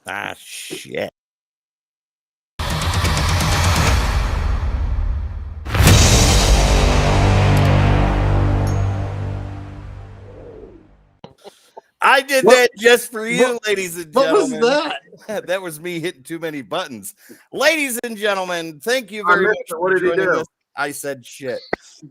Ah, shit. I did that just for you, ladies and gentlemen. What was that? That was me hitting too many buttons. Ladies and gentlemen, thank you I very missed much it. What for did he joining do? us. I said shit.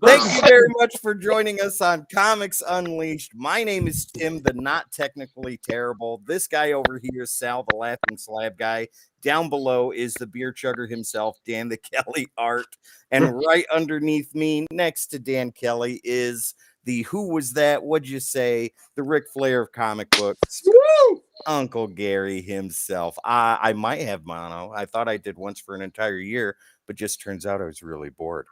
Thank you very much for joining us on Comics Unleashed. My name is Tim, the not technically terrible. This guy over here is Sal, the laughing slab guy. Down below is the beer chugger himself, Dan the Kelly Art. And right underneath me, next to Dan Kelly, is the who was that? What'd you say? The Ric Flair of comic books. Woo! Uncle Gary himself. I might have mono. I thought I did once for an entire year, but just turns out I was really bored.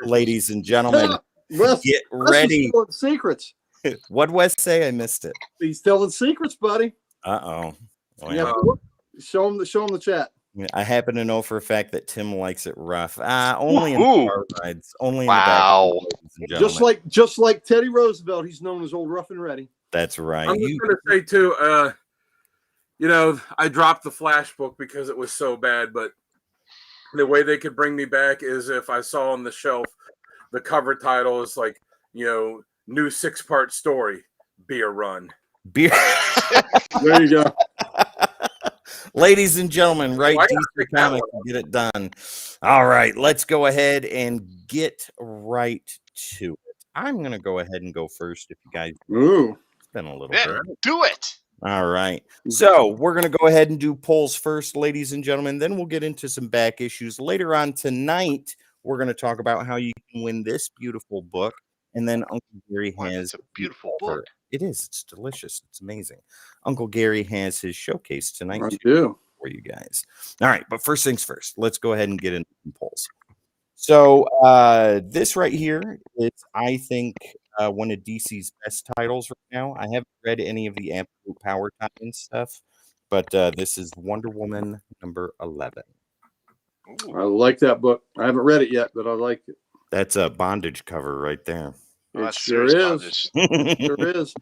Ladies and gentlemen, get ready. Telling secrets. What'd Wes say? I missed it. He's telling secrets, buddy. Uh-oh. Well, Yeah, show him the chat. I happen to know for a fact that Tim likes it rough. Only in the car rides. Only in the back. Ladies and gentlemen. Just like Teddy Roosevelt, he's known as Old Rough and Ready. That's right. I'm just going to say, too, you know, I dropped the Flash book because it was so bad, but the way they could bring me back is if I saw on the shelf the cover title is like, you know, new 6-part story, Beer Run. Beer. There you go. Ladies and gentlemen, right? DC Comics, get it done. All right, let's go ahead and get right to it. I'm going to go ahead and go first if you guys. Ooh. It's been a little bit. Do it. All right. So we're going to go ahead and do polls first, ladies and gentlemen. Then we'll get into some back issues. Later on tonight, we're going to talk about how you can win this beautiful book. And then Uncle Gary has a beautiful book. It is. It's delicious. It's amazing. Uncle Gary has his showcase tonight for you guys. All right. But first things first, let's go ahead and get into some polls. So this right here is, I think, one of DC's best titles right now. I haven't read any of the Absolute Power tie-in stuff, but this is Wonder Woman number 11. Ooh. I like that book. I haven't read it yet, but I like it. That's a bondage cover right there. It sure is. It sure is.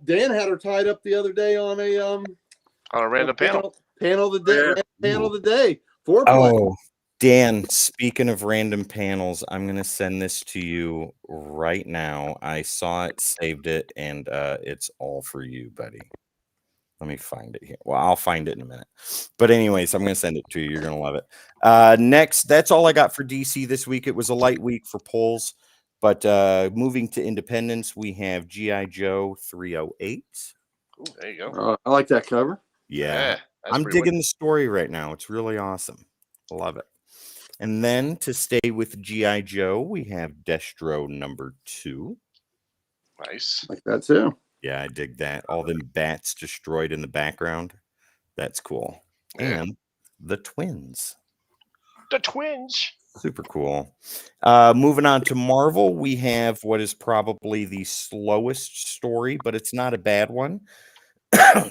Dan had her tied up the other day on a random panel. Panel of the day. Oh, Dan, speaking of random panels, I'm going to send this to you right now. I saw it, saved it, and it's all for you, buddy. Let me find it here. Well, I'll find it in a minute. But anyways, I'm going to send it to you. You're going to love it. Next, that's all I got for DC this week. It was a light week for polls. But moving to Independence, we have G.I. Joe 308. Ooh, there you go. I like that cover. Yeah. I'm digging the story right now. It's really awesome. I love it. And then to stay with G.I. Joe, we have Destro number 2. Nice. Like that too. Yeah, I dig that. All them bats destroyed in the background. That's cool. Yeah. And the twins. The twins. Super cool. Moving on to Marvel, we have what is probably the slowest story, but it's not a bad one.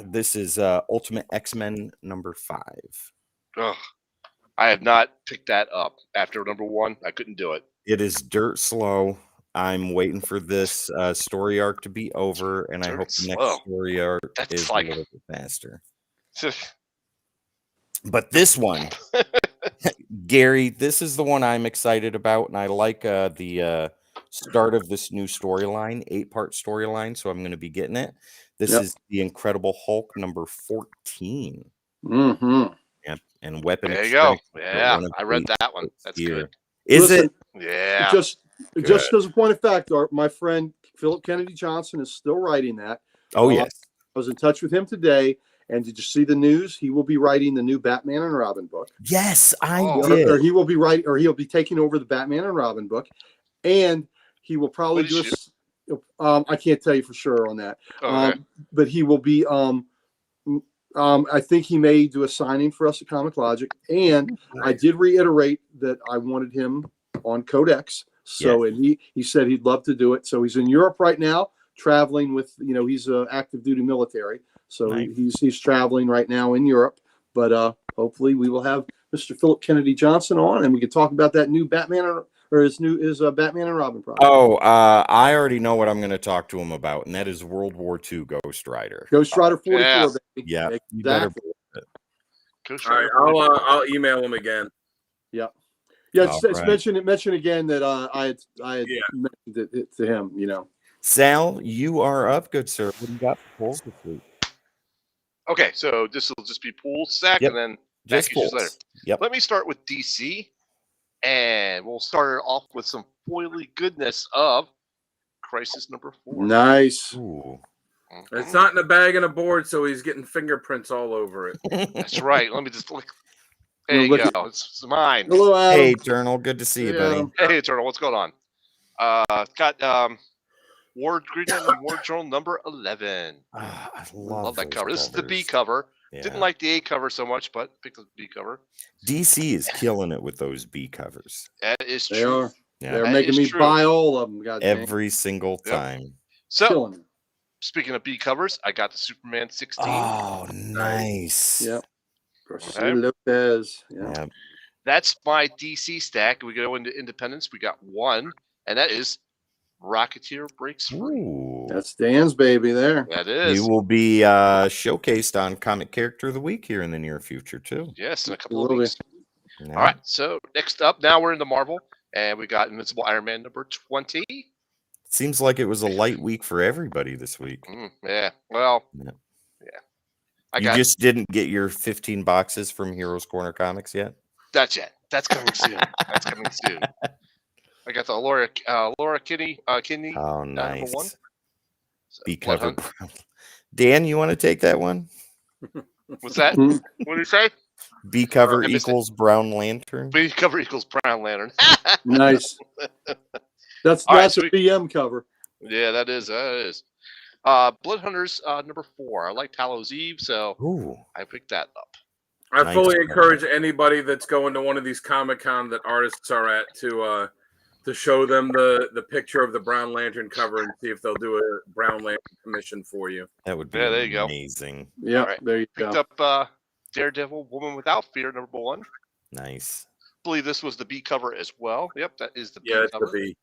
This is Ultimate X-Men number 5. Ugh. I have not picked that up after number 1. I couldn't do it. It is dirt slow. I'm waiting for this story arc to be over, and I hope the next story arc is like a little bit faster. But this one, Gary, this is the one I'm excited about, and I like the start of this new storyline, 8-part storyline, so I'm going to be getting it. This is the Incredible Hulk number 14. Mm-hmm. Yep, and Weapon. There you go. Yeah, I read that one. That's good. Listen, it? Yeah. Just as a point of fact, my friend Philip Kennedy Johnson is still writing that. Oh, yes. I was in touch with him today. And did you see the news? He will be writing the new Batman and Robin book. Yes, I did. Or he will be writing, or he'll be taking over the Batman and Robin book, and he will probably do. I can't tell you for sure on that. Okay. But he will be. I think he may do a signing for us at Comic Logic, and I did reiterate that I wanted him on Codex. So, and he said he'd love to do it. So he's in Europe right now, traveling with. He's active duty military. So he's traveling right now in Europe, but hopefully we will have Mr. Philip Kennedy Johnson on, and we can talk about that new Batman and or his Batman and Robin project. Oh, I already know what I'm going to talk to him about, and that is World War II Ghost Rider. Ghost Rider 44, Yeah. baby. Yeah, you better Exactly. Ghost All right, Rider. I'll email him again. Yeah, it's All right. mentioned again that I had Yeah. mentioned it to him. You know, Sal, you are up, good sir. What do you got for polls this week? Okay, so this will just be pool stack Yep. and then Just back issues later. polls. Yep. Let me start with DC, and we'll start it off with some foily goodness of Crisis number 4. nice. Ooh. It's not in a bag and a board, so he's getting fingerprints all over it. That's right. Let me just look. There Well, you look go. It's mine. Hello, Adam. Hey, Eternal. Good to see you, Hey, buddy. Adam. Hey, Eternal, what's going on? Got War Green Lantern War Journal number 11. Ah, I Love that those cover. This is the B covers. cover. Yeah. Didn't like the A cover so much, but picked the B cover. DC is killing it with those B covers. That is They true. are. Yeah. They're That making is me true. buy all of them. God dang. Every single Yep. time. So, Killing them. speaking of B covers, I got the Superman 16. Oh, nice. Yep. Okay. Lopez. Yeah. Yeah. That's my DC stack. We go into Independence. We got one, and that is Rocketeer Breaks Free. Ooh. That's Dan's baby there. That He is. will be showcased on Comic Character of the Week here in the near future, too. Yes, in a couple of Will be. weeks. Yeah. All right. So next up, now we're in the Marvel, and we got Invincible Iron Man number 20. Seems like it was a light week for everybody this week. Yeah. Well. Yeah. Yeah. I You got just didn't get your 15 boxes from Heroes Corner Comics yet? that's it. That's coming soon. That's coming soon. I got the Laura Kinney. Oh, number nice. 1. B cover. 100. Dan, you want to take that one? What's that? Hmm. What do you say? B cover I missed it. equals Brown Lantern. B cover equals Brown Lantern. Nice. That's All right, a sweet. BM cover. Yeah, that is. Blood Hunters number 4. I liked Hallows Eve, so Ooh. I picked that up. I Nice. fully encourage anybody that's going to one of these Comic-Con that artists are at to show them the picture of the Brown Lantern cover and see if they'll do a Brown Lantern commission for you. That would be Yeah, there you go. amazing. Yeah, Alright. there you Picked go. up Daredevil Woman Without Fear number 1. Nice. Believe this was the B cover as well. Yep, that is the B Yeah, it's cover. the B.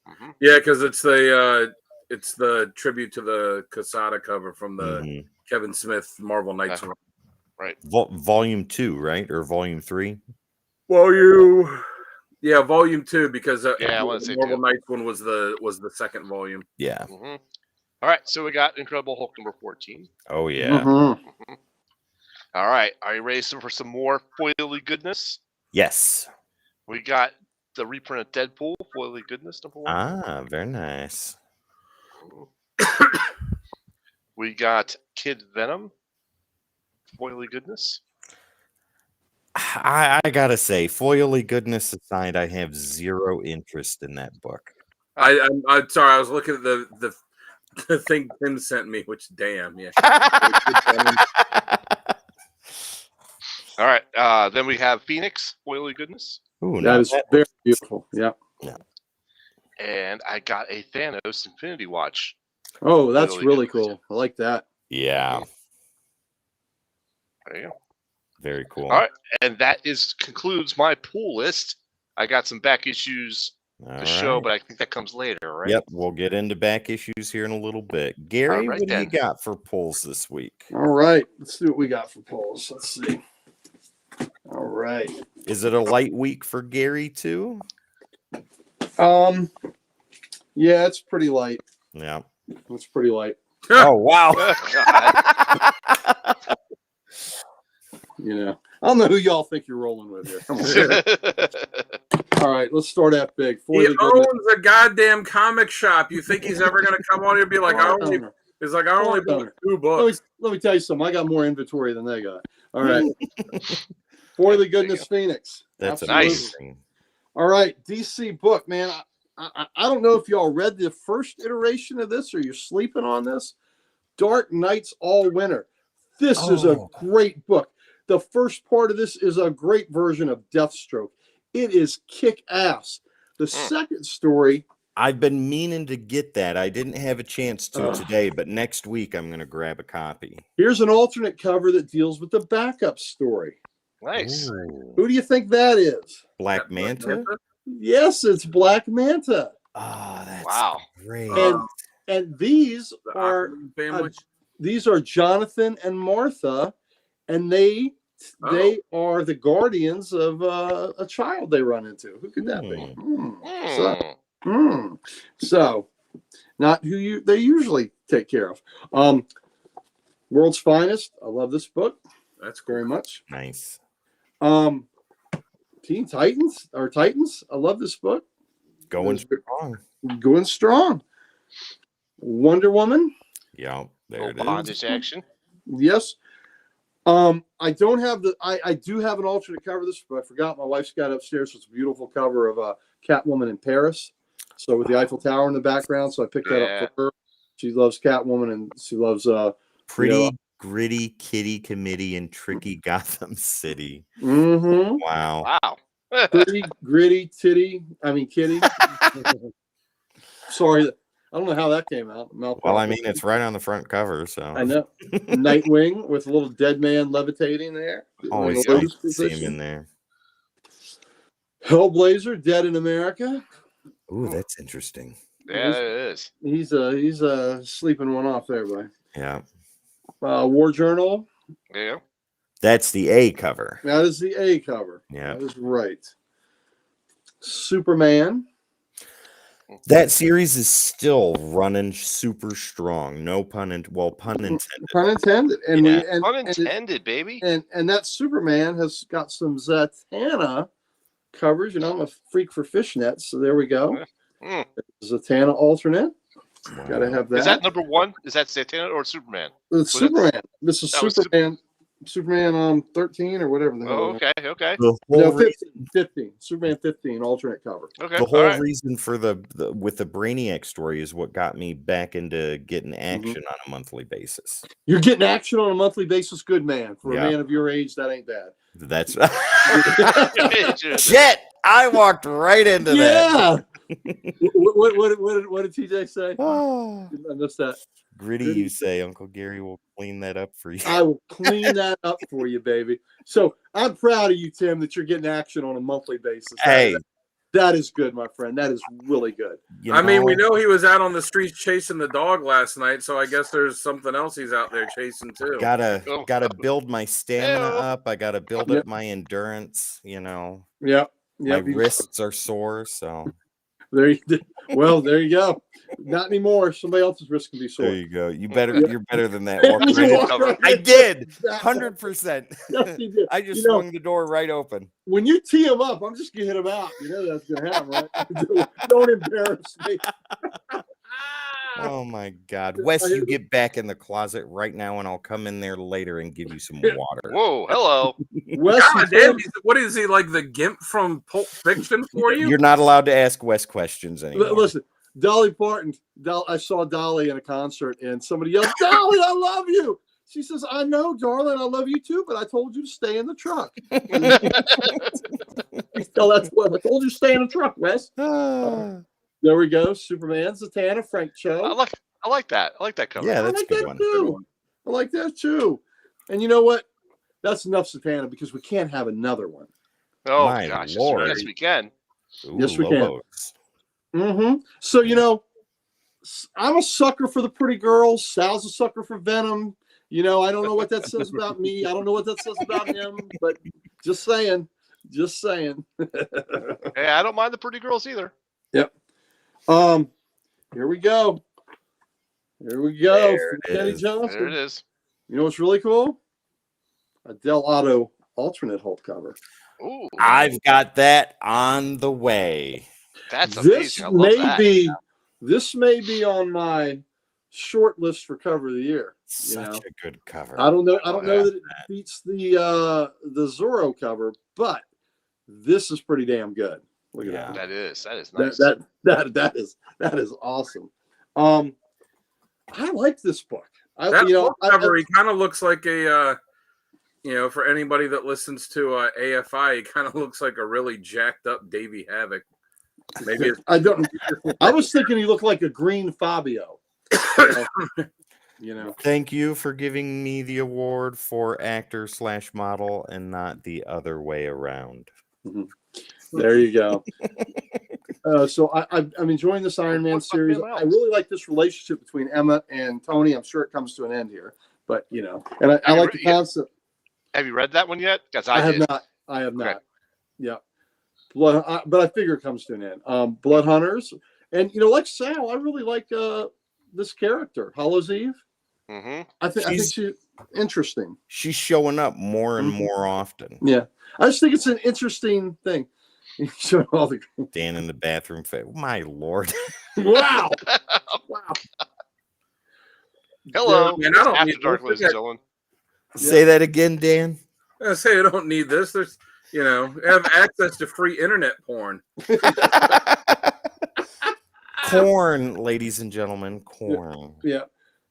Mhm. Yeah, because it's the tribute to the Casada cover from the Mhm. Kevin Smith Marvel Knights. Uh-huh. Right. Volume 2, right? Or Volume 3? Volume 2, because Yeah, I wanna say Marvel 2. Knights one was the second volume. Yeah. Mhm. All right, so we got Incredible Hulk number 14. Oh, yeah. Mhm. All right, are you ready for some more foily goodness? Yes. We got the reprint of Deadpool, foily goodness number 1. Ah, very nice. We got Kid Venom, foily goodness. I gotta say, foily goodness aside, I have zero interest in that book. I'm sorry, I was looking at the thing Tim sent me, which damn, yeah. All right, then we have Phoenix, foily goodness. Ooh, That not is bad. very beautiful. Yeah. And I got a Thanos Infinity Watch. Oh, that's Really really good. cool. I like that. Yeah, There you go. very cool. All right, and that concludes my pool list. I got some back issues All to show, right. but I think that comes later, right? Yep, we'll get into back issues here in a little bit. Gary, right what do you then. got for polls this week? All right. Let's see what we got for polls. Let's see. All right. Is it a light week for Gary too? Yeah, it's pretty light. Yeah. It's pretty light. Oh wow. God. You know, I don't know who y'all think you're rolling with here. Come on. All right, let's start out big. For He the goodness- owns a goddamn comic shop. You think he's ever gonna come on here and be like, I only Let bought 2 books. me tell you something. I got more inventory than they got. All right. For the goodness, Phoenix. That's Absolutely. amazing. All right, DC book, man. I don't know if y'all read the first iteration of this or you're sleeping on this. Dark Knights All Winter. This is a Oh. great book. The first part of this is a great version of Deathstroke. It is kick ass. The second story, I've been meaning to get that. I didn't have a chance to Ugh. today, but next week I'm going to grab a copy. here's an alternate cover that deals with the backup story. Nice. Ooh. Who do you think that is? Black Manta? Yes, it's Black Manta. Oh, that's Wow. great. And these The are Aquaman family. these are Jonathan and Martha, and they are the guardians of a child they run into. Who could that be? So, not who they usually take care of. World's Finest. I love this book That's cool. very much. Nice. Teen Titans or Titans. I love this book. Going strong. Going strong. Wonder Woman. Yeah, there Little it is. bondage action. Yes. I don't have I do have an alternate cover of this, but I forgot. My wife's got it upstairs. It's a beautiful cover of Catwoman in Paris. So with the Eiffel Tower in the background. So I picked that up for her. She loves Catwoman and she loves Pretty Gritty Kitty Committee in Tricky Gotham City. Mm-hmm. Wow. Wow. Pretty Gritty Kitty. Sorry, I don't know how that came out. Well, I mean, it's right on the front cover, so I know. Nightwing with a little dead man levitating there. always In the nice lotus to see him position. in there. Hellblazer, Dead in America. Ooh, that's interesting. Yeah, it is. He's sleeping one off there, boy. Yeah, War Journal. Yeah. that's the A cover. That is the A cover. Yeah, That is right. Superman. that series is still running super strong. No pun intended. Well, pun intended. Pun intended. And Yeah. Unintended, baby. and that Superman has got some Zatanna covers. You know, I'm a freak for fishnets, so there we go. Mm. Zatanna alternate. Wow. Gotta have that. Is that number one? Is that Zatanna or Superman? It's was it- Superman. This is that was Superman. Superman 13 or whatever the hell. Oh, okay, okay, The whole No, reason, 15. Superman 15 alternate cover. okay. the all whole right. reason for the with the Brainiac story is what got me back into getting action on a monthly basis. You're getting action on a monthly basis. Good man. For Yeah. a man of your age, that ain't bad. That's shit. I walked right into that. Yeah. what did TJ say? Oh. I missed that. Gritty, you say. Uncle Gary will clean that up for you. I will clean that up for you, baby. So I'm proud of you, Tim, that you're getting action on a monthly basis. Hey, That is good, my friend. That is really good. you I mean, we know he was out on the streets chasing the dog last night, so I guess there's something else he's out there chasing too. gotta build my stamina Ew. up. I gotta build Yep. up my endurance. You know, Yep. my Yep. wrists are sore, so There you go. Not anymore. Somebody else's wrist can be there sore. you go. You're better than that. You Walk right in. walk right I in. did That- 100%. Yes, you did. I just You know, swung the door right open. when you tee him up, I'm just gonna hit him out. You know that's gonna happen, right? Don't embarrass me. Oh my God, Wes, you get back in the closet right now, and I'll come in there later and give you some water. Whoa, hello. Wes, God damn, what is he like the Gimp from Pulp Fiction for you? You're not allowed to ask Wes questions anymore. listen, Dolly Parton. I saw Dolly in a concert, and somebody yelled, "Dolly, I love you." She says, "I know, darling, I love you too, but I told you to stay in the truck." That's what I told you to stay in the truck, Wes. There we go. Superman, Zatanna, Frank Cho. I like that. I like that cover. Yeah, I that's like a good that one. too. I like that too. And you know what? That's enough Zatanna because we can't have another one. Oh My gosh, Lord. yes we can. Ooh, Yes, we can. Lobos. Mm-hmm. So, you know, I'm a sucker for the pretty girls. Sal's a sucker for Venom. You know, I don't know what that says about me. I don't know what that says about him, but just saying. Just saying. Hey, I don't mind the pretty girls either. Here we go. Here we go. There it Kenny is. Johnson. There it is. You know what's really cool? A Del Otto alternate Hulk cover. Ooh, I've got that on the way. that's This amazing. I love that. this may be on my short list for cover of the year. Such know. a good cover. I don't know that it beats the Zorro cover, but this is pretty damn good. Look at Yeah. that. That is nice. That is awesome. I like this book. That book cover, he kind of looks like a, for anybody that listens to AFI, he kind of looks like a really jacked up Davey Havoc. Maybe it's, I was thinking he looked like a green Fabio. You know. Thank you for giving me the award for actor/model and not the other way around. There you go. So I'm enjoying this Iron Man Fuck series. them out. I really like this relationship between Emma and Tony. I'm sure it comes to an end here, but and I like the concept. Have you read that one yet? Because I have did. not. I have Okay. not. Yeah. But I figure it comes to an end. Blood Hunters, and like Sal, I really like this character, Hollow's Eve. Mm-hmm. I think she's interesting. She's showing up more and Mhm. more often. Yeah, I just think it's an interesting thing. Showing all the Dan in the bathroom. My lord. wow, wow. Hello. Man, I don't After need dark, this. ladies and gentlemen. Say that again, Dan. I say I don't need this. There's, have access to free internet porn. Corn, ladies and gentlemen. Corn. Yeah,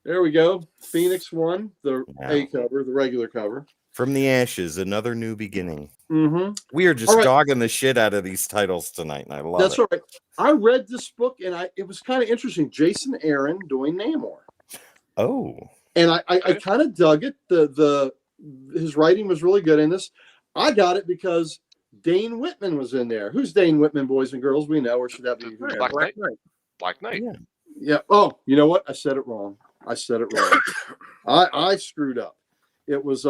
there we go. Phoenix won the Wow. A cover, the regular cover. From the ashes, another new beginning. Mm-hmm. We are just All right. dogging the shit out of these titles tonight, and I love That's it. right. I read this book, and it was kind of interesting. Jason Aaron doing Namor, Oh, and I kind of dug it. His writing was really good in this. I got it because Dane Whitman was in there. Who's Dane Whitman, boys and girls? We know, or should that be? Black Black Knight. Knight. Black Knight. yeah. Yeah. Oh, you know what? I said it wrong. I screwed up. It was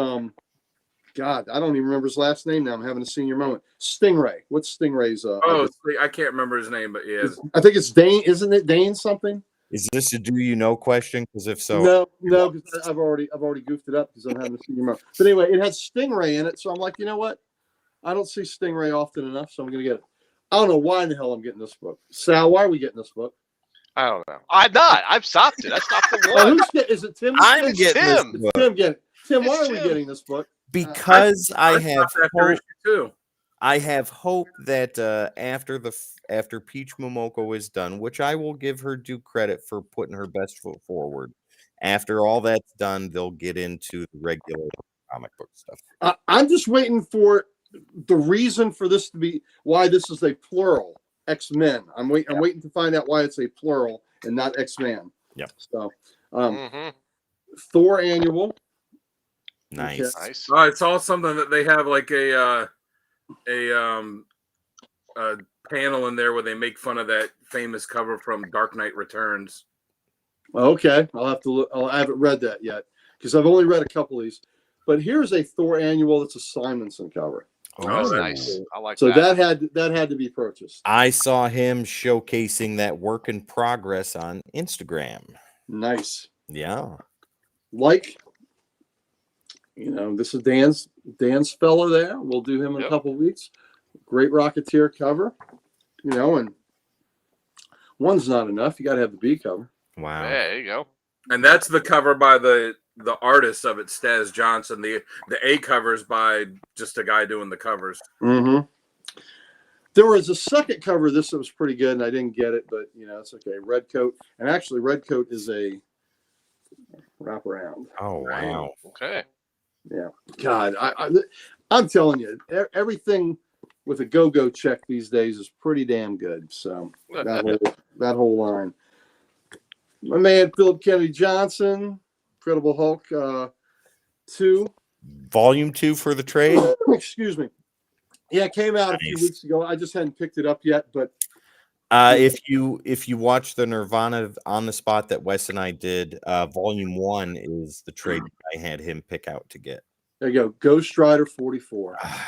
God, I don't even remember his last name now. I'm having a senior moment. Stingray. What's Stingray's? Oh, I can't remember his name, but yeah. I think it's Dane. Isn't it Dane something? Is this a do you know question? Because if so, No, because I've already goofed it up because I'm having a senior moment. But anyway, it had Stingray in it, so I'm like, you know what? I don't see Stingray often enough, so I'm gonna get it. I don't know why in the hell I'm getting this book. Sal, why are we getting this book? I don't know. I'm not. I've stopped it. I stopped the Oh, one. is it Tim? I'm It's getting Tim. this book Tim. Get it. Tim, why It's are we Tim. getting this book? because I have stopped after hope. issue 2. I have hope that after Peach Momoko is done, which I will give her due credit for putting her best foot forward. After all that's done, they'll get into the regular comic book stuff. I'm just waiting for the reason for this to be why this is a plural X-Men. I'm waiting to find out why it's a plural and not X-Man. Yep. So, Mm-hmm. Thor annual. Nice. Nice. I saw something that they have like a panel in there where they make fun of that famous cover from Dark Knight Returns. Okay, I'll have to look. I haven't read that yet because I've only read a couple of these. But here's a Thor annual that's a Simonson cover. Oh, That's that's nice. I like So that. that had to be purchased. I saw him showcasing that work in progress on Instagram. Nice. Yeah. Like, this is Dan's fella there. We'll do him in a Yep. couple of weeks. Great Rocketeer cover. And one's not enough. You got to have the B cover. Wow. Yeah, there you go. And that's the cover by the artist of it, Staz Johnson. The A covers by just a guy doing the covers. Mm-hmm. There was a second cover of this that was pretty good, and I didn't get it, but it's okay. Red Coat, and actually, Red Coat is a wraparound. Oh wow. Okay. Yeah, God, I'm telling you, everything with a go-go check these days is pretty damn good. So that whole line. My man Philip Kennedy Johnson, Incredible Hulk 2. Volume 2 for the trade. Excuse me. Yeah, it came out a few Nice. weeks ago. I just hadn't picked it up yet, but If you watch the Nirvana on the spot that Wes and I did, Volume 1 is the trade I had him pick out to get. there you go. Ghost Rider 44. I love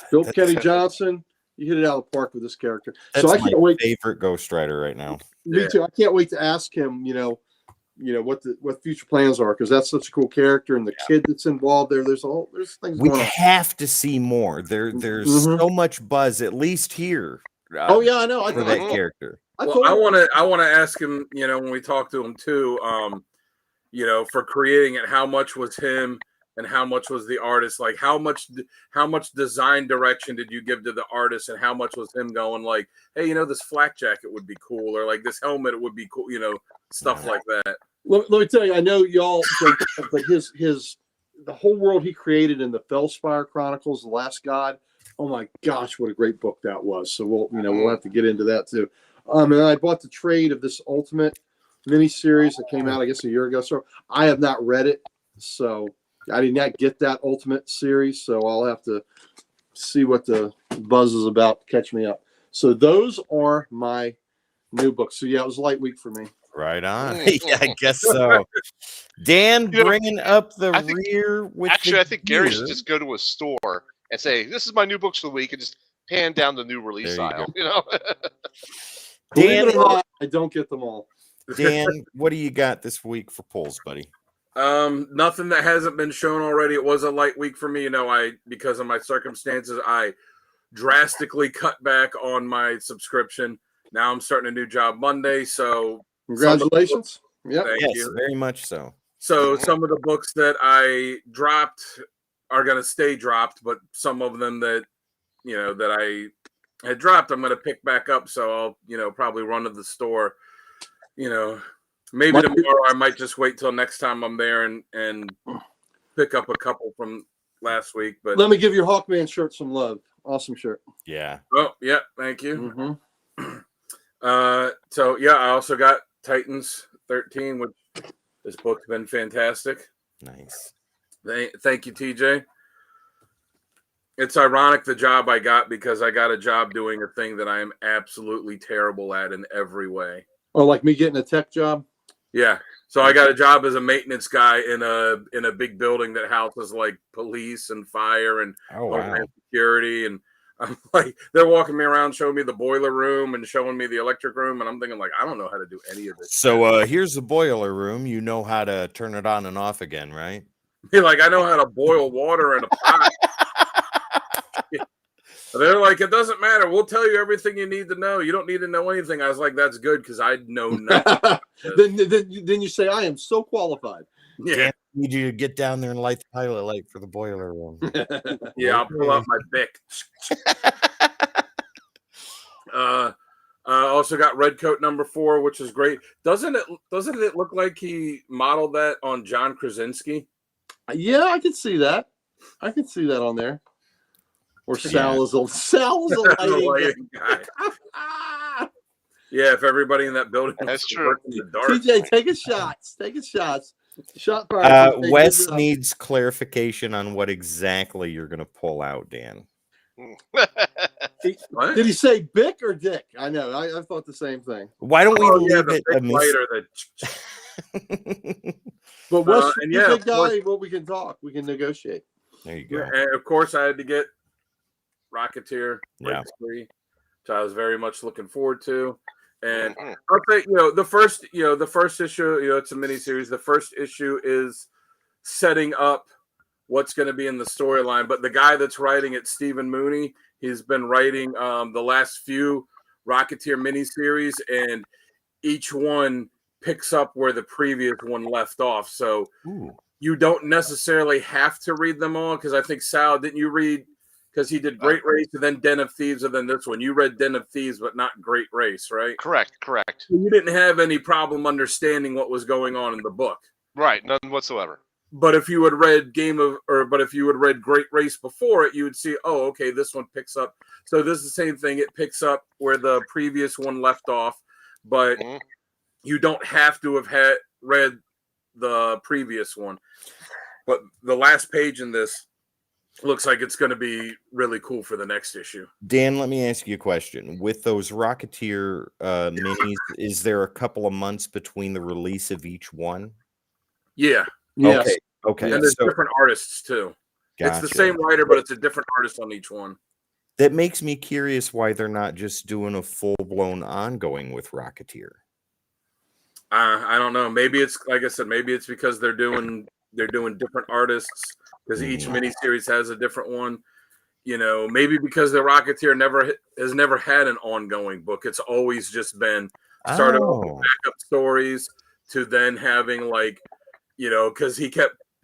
it. Philip That's- Kennedy Johnson, you hit it out of the park with this character. That's So I my can't wait. favorite Ghost Rider right now. Me Yeah. too. I can't wait to ask him. What future plans are, because that's such a cool character, and the kid that's involved there. There's things We going on. have to see more. There's Mhm. so much buzz, at least here. Oh yeah, I know. For that character. Well, I want to ask him, when we talk to him too, for creating it, how much was him and how much was the artist? Like how much design direction did you give to the artist, and how much was him going like, hey, this flak jacket would be cool, or like this helmet, it would be cool, stuff like that. Let me tell you. I know y'all, but the whole world he created in the Fellspire Chronicles, The Last God. Oh my gosh, what a great book that was. So we'll have to get into that too. And I bought the trade of this Ultimate miniseries that came out, I guess, a year ago. So I have not read it, so I did not get that Ultimate series. So I'll have to see what the buzzes about Catch Me Up. So those are my new books. So yeah, it was a light week for me. Right on. Yeah, I guess so. Dan You know, bringing up the I think- rear with Actually, the I think Gary gear. should just go to a store and say, "This is my new books for the week," and just pan down the new release There you aisle. You know. Believe Dan, it or not, I don't get them all. Dan, what do you got this week for polls, buddy? Nothing that hasn't been shown already. It was a light week for me. You know, because of my circumstances, I drastically cut back on my subscription. Now I'm starting a new job Monday, so Congratulations. Yep. thank Yes, you. very much so. So some of the books that I dropped are going to stay dropped, but some of them that, you know, that I had dropped, I'm going to pick back up. So I'll, you know, probably run to the store, you know, maybe tomorrow. I might just wait till next time I'm there and pick up a couple from last week. But Let me give your Hawkman shirt some love. Awesome shirt. Yeah. oh yeah, thank you. Mm-hmm. So yeah, I also got Titans 13, which this book's been fantastic. Nice. Thank you, TJ. It's ironic the job I got because I got a job doing a thing that I am absolutely terrible at in every way. Or like me getting a tech job. Yeah. So I got a job as a maintenance guy in a big building that houses like police and fire and Oh, wow. homeland security, and I'm like, they're walking me around showing me the boiler room and showing me the electric room, and I'm thinking like, I don't know how to do any of this. So here's the boiler room. You know how to turn it on and off again, right? Like, I know how to boil water in a pot. They're like, it doesn't matter. We'll tell you everything you need to know. You don't need to know anything. I was like, that's good because I know nothing. then you say, I am so qualified. Yeah, Dan, I need you to get down there and light the pilot light for the boiler room. yeah. I'll pull out my Bic. I also got Redcoat #4, which is great. Doesn't it look like he modeled that on John Krasinski? Yeah, I can see that. I can see that on there. Or Sal is a lighting Lighting guy. Yeah, if everybody in that building That's was to true. work in the dark. TJ, take a shots. Take a shots. Shot fired. TJ, Wes good job. needs clarification on what exactly you're going to pull out, Dan. What? Did he say Bick or Dick? I know. I thought the same thing. Why don't we Oh, yeah, leave the it a big mis- lighter that But Wes, and you're yeah, a of big guy. Well, we can talk. We can negotiate. There you go. and of course I had to get Rocketeer Yeah. Breaks Free, which I was very much looking forward to. And Mhm. I'll say, the first issue, it's a miniseries. The first issue is setting up what's going to be in the storyline. But the guy that's writing it, Stephen Mooney, he's been writing the last few Rocketeer miniseries, and each one picks up where the previous one left off. So Ooh. you don't necessarily have to read them all, because I think, Sal, didn't you read, because he did Great Race and then Den of Thieves and then this one. You read Den of Thieves, but not Great Race, right? Correct. You didn't have any problem understanding what was going on in the book. Right, none whatsoever. But if you had read if you had read Great Race before it, you would see, oh, okay, this one picks up. So this is the same thing. It picks up where the previous one left off, but Mhm. you don't have to have read the previous one. But the last page in this looks like it's going to be really cool for the next issue. Dan, let me ask you a question. With those Rocketeer minis, is there a couple of months between the release of each one? Yeah. Yes. Okay. And there's So, different artists too. It's the gotcha. same writer, but it's a different artist on each one. That makes me curious why they're not just doing a full-blown ongoing with Rocketeer. I don't know. Maybe it's, like I said, maybe it's because they're doing different artists, because each miniseries has a different one. Maybe because the Rocketeer has never had an ongoing book. It's always just been started off with backup stories to then having because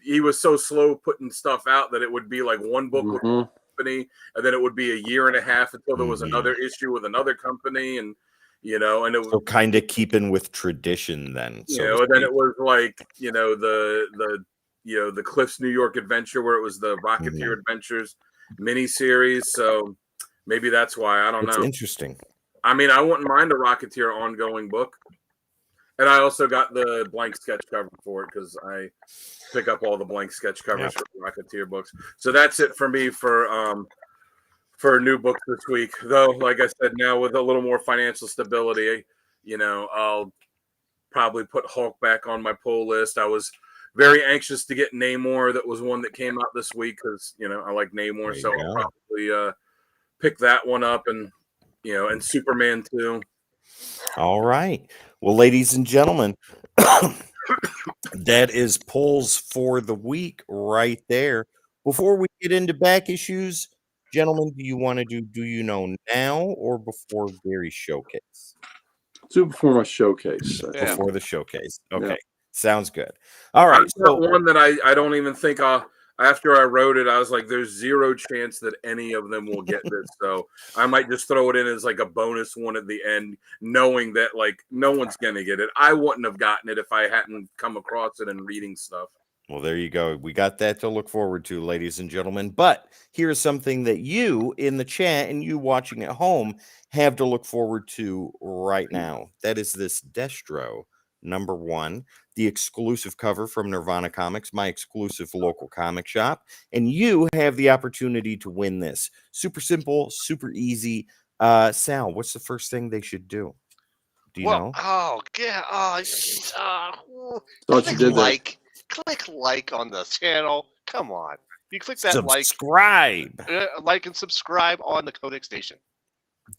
he was so slow putting stuff out that it would be like one book with one company, and then it would be a year and a half until there was another issue with another company, and and it was So kind of keeping with tradition then. and then it was like the Cliff's New York Adventure, where it was the Rocketeer Adventures miniseries. So maybe that's why. I don't It's know. interesting. I mean, I wouldn't mind a Rocketeer ongoing book. And I also got the blank sketch cover for it, because I pick up all the blank sketch covers for Rocketeer books. So that's it for me for for new books this week. Though, like I said, now with a little more financial stability, I'll probably put Hulk back on my pull list. I was very anxious to get Namor. That was one that came out this week because I like Namor, so I'll probably pick that one up, and and Superman too. All right. Well, ladies and gentlemen, that is polls for the week right there. Before we get into back issues, gentlemen, do you know now or before Gary's showcase? Do before my showcase. Yeah. Before the showcase. Okay. Yeah. Sounds good. All right. So one that I don't even think after I wrote it, I was like, there's zero chance that any of them will get this. So I might just throw it in as like a bonus one at the end, knowing that like no one's gonna get it. I wouldn't have gotten it if I hadn't come across it and reading stuff. Well, there you go. We got that to look forward to, ladies and gentlemen. But here's something that you in the chat and you watching at home have to look forward to right now. That is this Destro #1, the exclusive cover from Nirvana Comics, my exclusive local comic shop. And you have the opportunity to win this. Super simple, super easy. Sal, what's the first thing they should do? Do you know? Oh, yeah. Thought you did that. Click like on the channel. Come on. You click that Subscribe. like and subscribe on the Codex Station.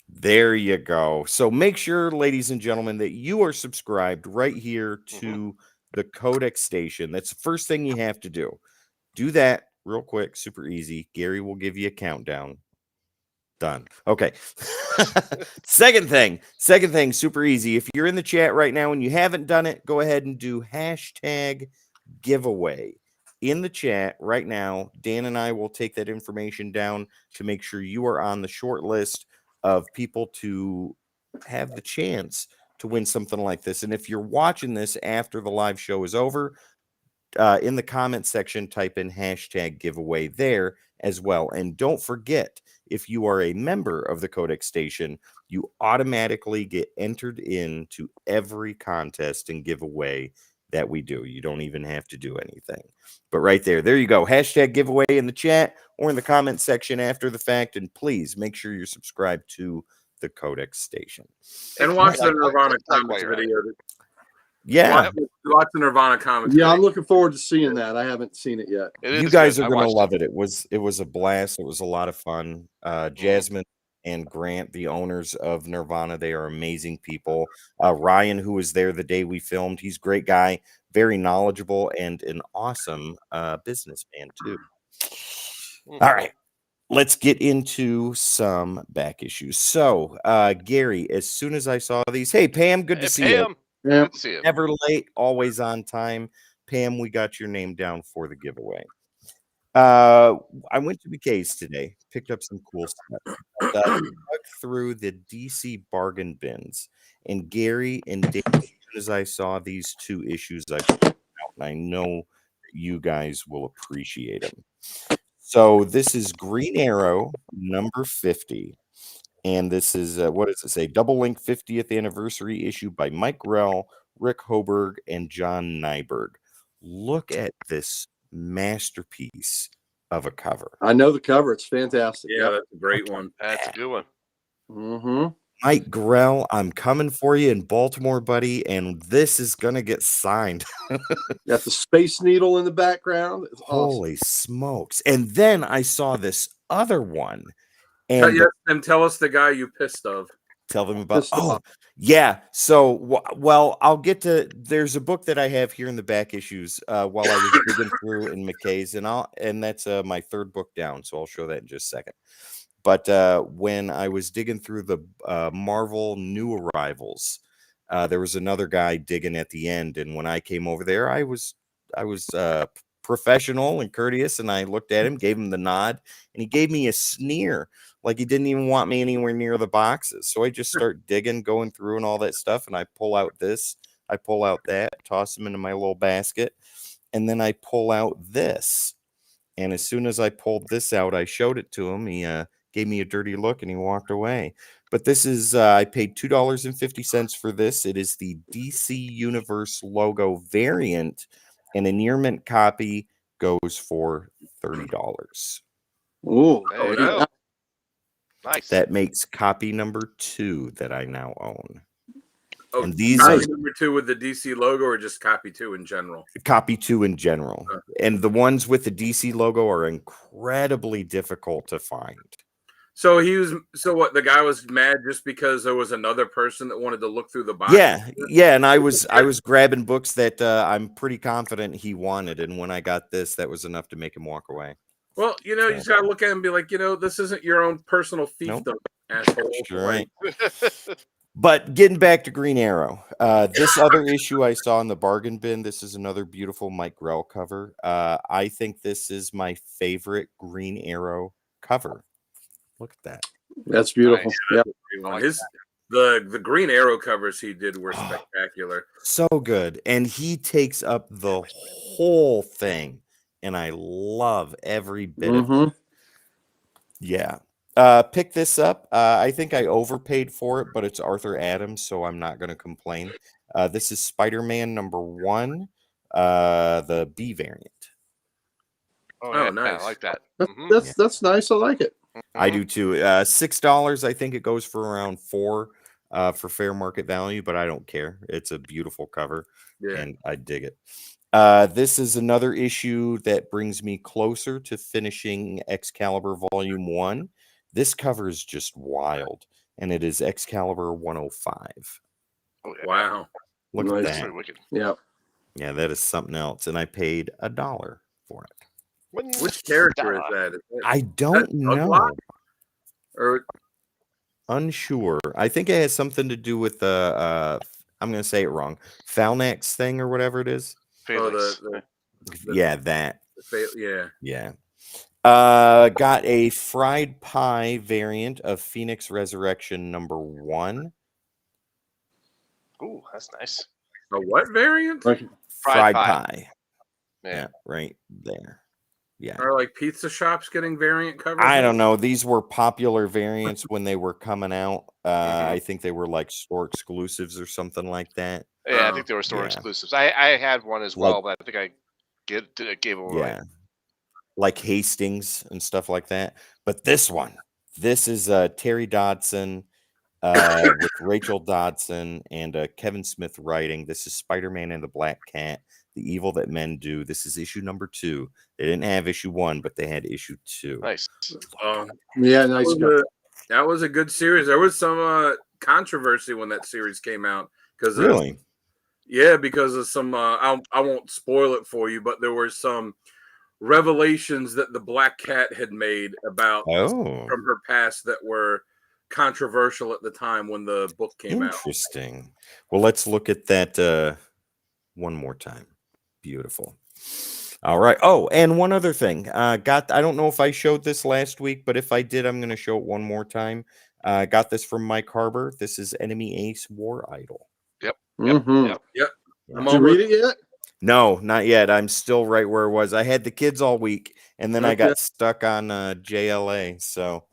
There you go. So make sure, ladies and gentlemen, that you are subscribed right here to the Codex Station. That's the first thing you have to do. Do that real quick, super easy. Gary will give you a countdown. Done. Okay. Second thing, super easy. If you're in the chat right now and you haven't done it, go ahead and do #giveaway in the chat right now. Dan and I will take that information down to make sure you are on the short list of people to have the chance to win something like this. And if you're watching this after the live show is over, in the comment section, type in #giveaway there as well. And don't forget, if you are a member of the Codex Station, you automatically get entered into every contest and giveaway that we do. You don't even have to do anything. But right there you go. #giveaway in the chat or in the comment section after the fact. And please make sure you're subscribed to the Codex Station. And watch the Nirvana Comics video. Yeah. Watch the Nirvana Comics. Yeah, I'm looking forward to seeing that. I haven't seen it yet. You guys are going to love it. It was a blast. It was a lot of fun. Jasmine and Grant, the owners of Nirvana, they are amazing people. Ryan, who was there the day we filmed, he's a great guy, very knowledgeable, and an awesome businessman too. All right, let's get into some back issues. So, Gary, as soon as I saw these, hey Pam, good to see you. Yeah. Good to see you. Never late, always on time. Pam, we got your name down for the giveaway. I went to McKay's today, picked up some cool stuff. Dug through the DC bargain bins, and Gary and Dave, as soon as I saw these two issues, I pulled them out, and I know you guys will appreciate them. So this is Green Arrow #50. And this is, what does it say? Double Link 50th anniversary issue by Mike Grell, Rick Hoberg, and John Nyberg. Look at this masterpiece of a cover. I know the cover. It's fantastic. Yeah, that's a great one. That's a good one. Mm-hmm. Mike Grell, I'm coming for you in Baltimore, buddy, and this is going to get signed. Got the Space Needle in the background. It's Holy smokes. And then I saw this other one. And yes, and tell us the guy you pissed of. Tell them about. Yeah. So, well, I'll get to. There's a book that I have here in the back issues while I was digging through in McKay's, and that's my third book down. So I'll show that in just a second. But when I was digging through the Marvel New Arrivals, there was another guy digging at the end, and when I came over there, I was professional and courteous, and I looked at him, gave him the nod, and he gave me a sneer. Like he didn't even want me anywhere near the boxes. So I just start digging, going through and all that stuff. And I pull out this, I pull out that, toss them into my little basket. And then I pull out this. And as soon as I pulled this out, I showed it to him. He gave me a dirty look and he walked away. But this is, I paid $2.50 for this. It is the DC Universe logo variant. And a near mint copy goes for $30. Oh, There you go. Nice. That makes copy number 2 that I now own. Oh, And these copy are number 2 with the DC logo, or just copy 2 in general? copy 2 in general. And the ones with the DC logo are incredibly difficult to find. So what? The guy was mad just because there was another person that wanted to look through the box. Yeah, and I was grabbing books that I'm pretty confident he wanted, and when I got this, that was enough to make him walk away. Well, you just gotta look at it and be like, this isn't your own personal fiefdom, Nope. asshole. Sure right. But getting back to Green Arrow, this other issue I saw in the bargain bin. This is another beautiful Mike Grell cover. I think this is my favorite Green Arrow cover. Look at that. That's beautiful. Nice. Yeah. The Green Arrow covers he did were spectacular. So good. And he takes up the whole thing. And I love every bit of it. Yeah. Pick this up. I think I overpaid for it, but it's Arthur Adams, so I'm not going to complain. This is Spider-Man #1, the B variant. Oh, yeah, nice. I like that. That's nice. I like it. I do too. $6. I think it goes for around $4 for fair market value, but I don't care. It's a beautiful cover, and I dig it. This is another issue that brings me closer to finishing Excalibur Volume 1. This cover is just wild, and it is Excalibur 105. Oh, yeah. Wow. Look Nice. at That's that. pretty wicked. Yeah. Yeah, that is something else, and I paid $1 for it. Which character is that? I don't know. Douglas? Or Unsure. I think it has something to do with the I'm going to say it wrong. Falnax thing or whatever it is. Yeah, that. Yeah. Got a fried pie variant of Phoenix Resurrection #1. Ooh, that's nice. A what variant? Fried pie. Yeah, right there. Yeah. Are like pizza shops getting variant covers? I don't know. These were popular variants when they were coming out. I think they were like store exclusives or something like that. Yeah, I think they were store exclusives. I had one as well, but I think I gave it away. Yeah. Like Hastings and stuff like that. But this is Terry Dodson with Rachel Dodson and Kevin Smith writing. This is Spider-Man and the Black Cat, The Evil That Men Do. This is issue #2. They didn't have issue 1, but they had issue 2. Nice. Yeah, nice. That was a good series. There was some controversy when that series came out. Really? Because of some I won't spoil it for you, but there were some revelations that the Black Cat had made about from her past that were controversial at the time when the book came out. Interesting. Well, let's look at that one more time. Beautiful. All right. Oh, and one other thing. I don't know if I showed this last week, but if I did, I'm going to show it one more time. Got this from Mike Harbor. This is Enemy Ace War Idol. Yep. Yep. Did you read it yet? No, not yet. I'm still right where I was. I had the kids all week, and then I got stuck on JLA. So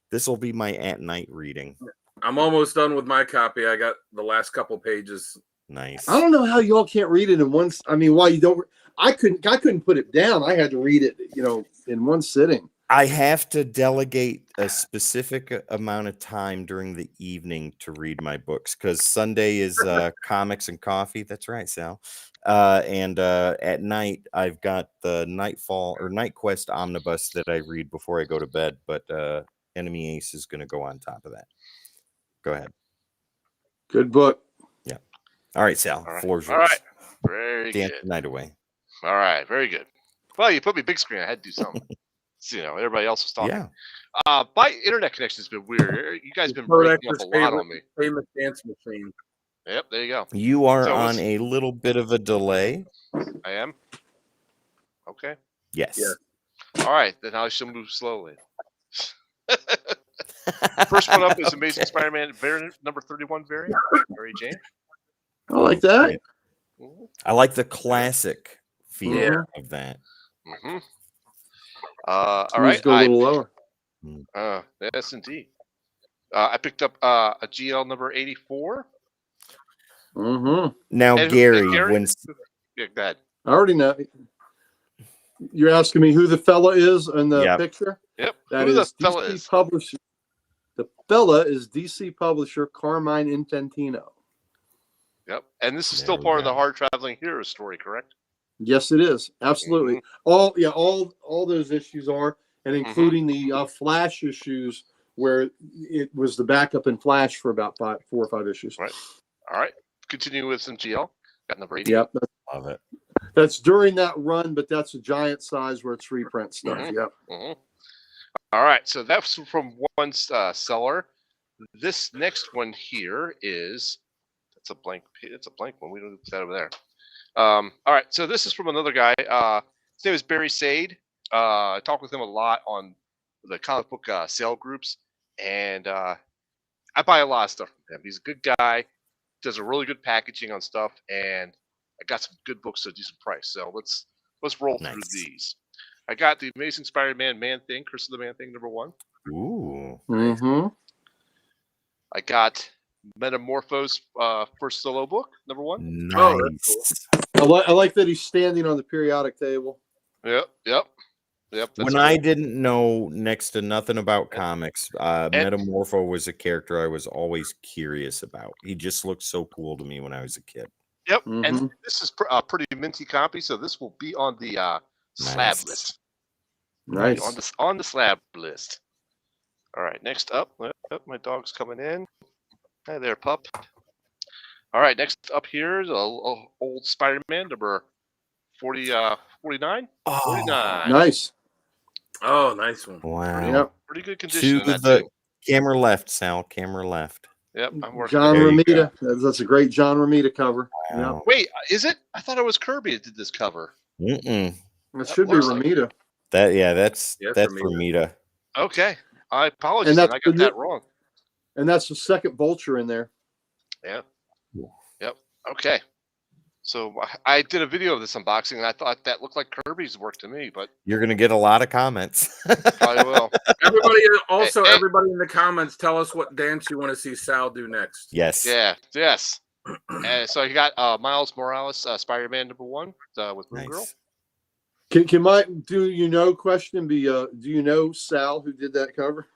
this will be my at-night reading. I'm almost done with my copy. I got the last couple pages. Nice. I don't know how y'all can't read it in one. I mean, why you don't? I couldn't put it down. I had to read it, in one sitting. I have to delegate a specific amount of time during the evening to read my books because Sunday is comics and coffee. That's right, Sal. And at night, I've got the Night Quest omnibus that I read before I go to bed. But Enemy Ace is going to go on top of that. Go ahead. Good book. Yeah. All right, Sal. All right. Floor's All yours. right. Very Dance good. the night away. All right. Very good. Well, you put me big screen. I had to do something. Everybody else was talking. Yeah. My internet connection has been weird. You guys have been breaking up a lot on me. Famous dance machine. Yep, there you go. You are on a little bit of a delay. I am? Okay. Yes. All right, then I shall move slowly. First one up is Amazing Spider-Man variant number 31 variant. Mary Jane. I like that. I like the classic feel of that. Mm-hmm. All right. Go a little lower. Yes, indeed. I picked up a GL number 84. Mm-hmm. Now, And Gary, Gary? when Yeah, go ahead. I already know. You're asking me who the fella is in the Yep. picture? Yep. That Who the is fella DC is? Publishing. The fella is DC publisher Carmine Infantino. Yep. And this is There still we part of the go. Hard Traveling Hero story, correct? Yes, it is. Absolutely. All those issues are, and including the Flash issues where it was the backup in Flash for about 4 or 5 issues. Right. All right. Continue with some GL. Got number 80. Yep. Love it. That's during that run, but that's a giant size where it's reprint stuff. Mhm. Yep. All right. So that's from one seller. This next one here is that's a blank. It's a blank one. We don't put that over there. All right. So this is from another guy. His name is Barry Sade. I talk with him a lot on the comic book sale groups, and I buy a lot of stuff from him. He's a good guy. Does a really good packaging on stuff, and I got some good books at a decent price. So let's roll through Nice. these. I got the Amazing Spider-Man Man-Thing, Curse of the Man-Thing #1. Ooh. Mm-hmm. I got Metamorphose first solo book #1. Nice. I like that he's standing on the periodic table. Yep. That's When cool. I didn't know next to nothing about comics, Metamorpho was a character I was always curious about. He just looked so cool to me when I was a kid. Yep. Mhm. And this is a pretty minty copy, so this will be on the slab Nice. list. Nice. On the slab list. All right, next up. My dog's coming in. Hi there, pup. All right, next up here is a old Spider-Man number 49. Oh, 49. Nice. Oh, nice one. wow. Yep. Pretty good condition. To in that the too. camera left, Sal. Camera left. Yep, I'm working. John There you Romita. That's a great John Romita cover. Yep. Wow. Wait, is it? I thought it was Kirby that did this cover. Mm-mm. It should be looks like Romita. That's Yes, that's Romita. Romita. Okay, I apologize. And that's I got the that new- wrong. And that's the second Vulture in there. Yeah. Cool. Yep. Okay. So I did a video of this unboxing, and I thought that looked like Kirby's work to me, but You're gonna get a lot of comments. probably will. Everybody, also Hey. everybody in the comments, tell us what dance you want to see Sal do next. Yes. Yeah. Yes. And so you got Miles Morales, Spider-Man #1 with Moon Girl. Nice. Can my do you know question be do you know Sal who did that cover?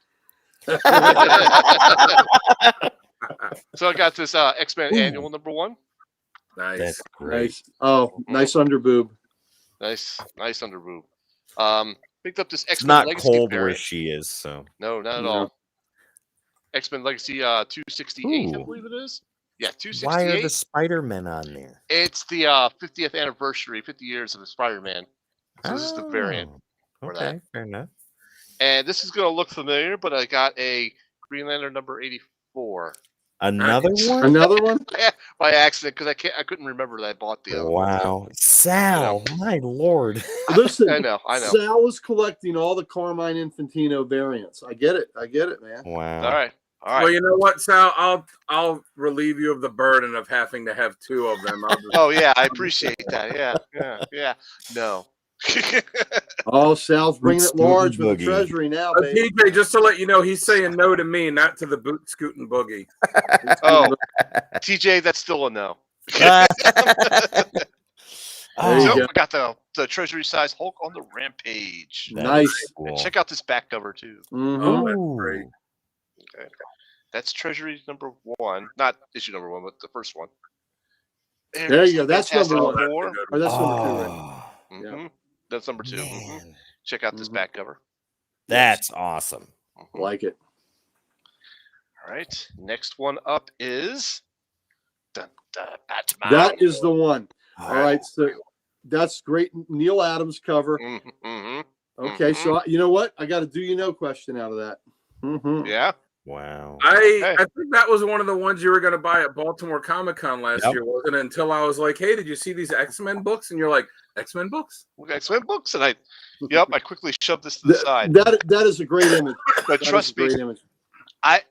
So I got this X-Men Ooh. Annual #1. Nice. That's great. Nice. Oh, nice underboob. Nice underboob. Picked up this It's X-Men not Legacy cold where variant. she is, so No, not at No. all. X-Men Legacy 268, I Ooh. believe it is. Yeah, why 268. are the Spider-Men on there? It's the 50th anniversary, 50 years of Spider-Man. So this is the variant. Oh, for Okay, that. fair enough. And this is going to look familiar, but I got a Green Lantern #84 Another Nice. one? Another one? by accident because I couldn't remember that I bought the other one. Wow. Sal, my lord. Listen, I know. Sal was collecting all the Carmine Infantino variants. I get it, man. Wow. All right. Well, you know what, Sal? I'll relieve you of the burden of having to have 2 of them. I'll just- Oh yeah, I appreciate that. Yeah. No. Oh, Sal's bringing it large with Boogie. the treasury now, baby. TJ, just to let you know, he's saying no to me, not to the boot scooting boogie. Oh, TJ, that's still a no. There you So go. I got the treasury size Hulk on the Rampage. That Nice. is cool. And check out this back cover too. Mhm. Oh, that's great. Okay. That's Treasury #1, not issue '1, but the first one. There you go. That's Fantastic number That's a Four. good Or that's number 2, right? Oh, Mhm. That's #2. man. Check out this Mhm. back cover. That's awesome. Mhm. Like it. All right. Next one up is Batman. That is the one. All Oh, right, so that's great. Neil Adams cover. Mhm. Okay, so you know what? I got a do you know question out of that. Mhm. Yeah. wow. I think that was one of the ones you were going to buy at Baltimore Comic Con last Yep. year, wasn't it? Until I was like, "Hey, did you see these X-Men books?" And you're like, "X-Men books?" We got X-Men books, and I quickly shoved this to the side. That is a great image. But That is trust a great me, image. I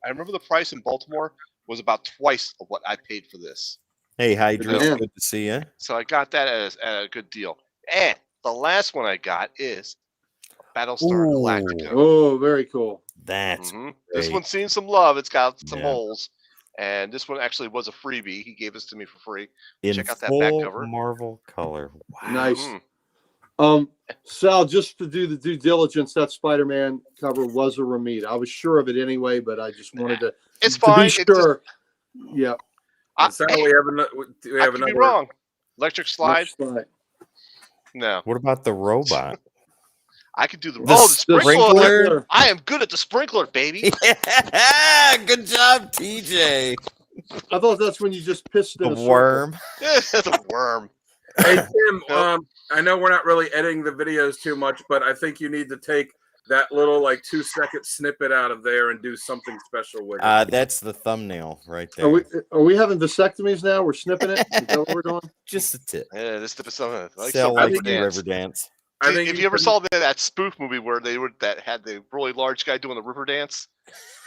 remember the price in Baltimore was about twice of what I paid for this. Hey, Hydra, Yeah. good to see you. So I got that at a good deal. And the last one I got is Battlestar Ooh. Galactica. Oh, very cool. That's This great. one's seen some love. It's got some Yeah. holes. And this one actually was a freebie. He gave this to me for free. in check out that full back cover. Marvel color. Wow. Nice. Mhm. Sal, just to do the due diligence, that Spider-Man cover was a Ramita. I was sure of it anyway, but I just wanted to, It's to fine. be sure. Yeah. So hey, we have, we I have could another. be wrong. Electric slide? Next slide. No. What about the robot? I could do the, The the The sprinkler. sprinkler? I am good at the sprinkler, baby. Yeah, good job, TJ. I thought that's when you just pissed The in a circle. worm. The worm. Hey Tim, Nope. I know we're not really editing the videos too much, but I think you need to take that little like 2-second snippet out of there and do something special with it. That's the thumbnail right Are there. we having vasectomies now? We're snipping it? Is that what we're doing? Just a tip. Yeah, this is something like Sell some like river the dance. river dance. I think If you ever can- saw that spoof movie where they were that had the really large guy doing the river dance,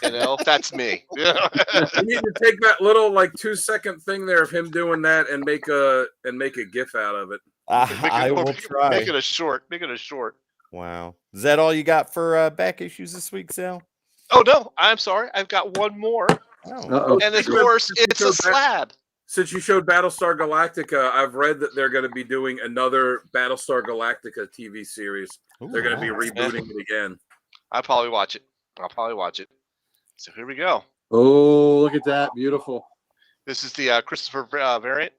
that's me. you need to take that little like 2-second thing there of him doing that and make a GIF out of it. I will try. Make it a short. Make it a short. Wow. Is that all you got for back issues this week, Sal? Oh no, I'm sorry. I've got one more, Oh. Uh-oh. and of course it's a slab. Since you showed Battlestar Galactica, I've read that they're going to be doing another Battlestar Galactica TV series. Ooh, They're going to be nice. rebooting it again. I'll probably watch it. So here we go. Oh, look at that. Beautiful. This is the Christopher variant.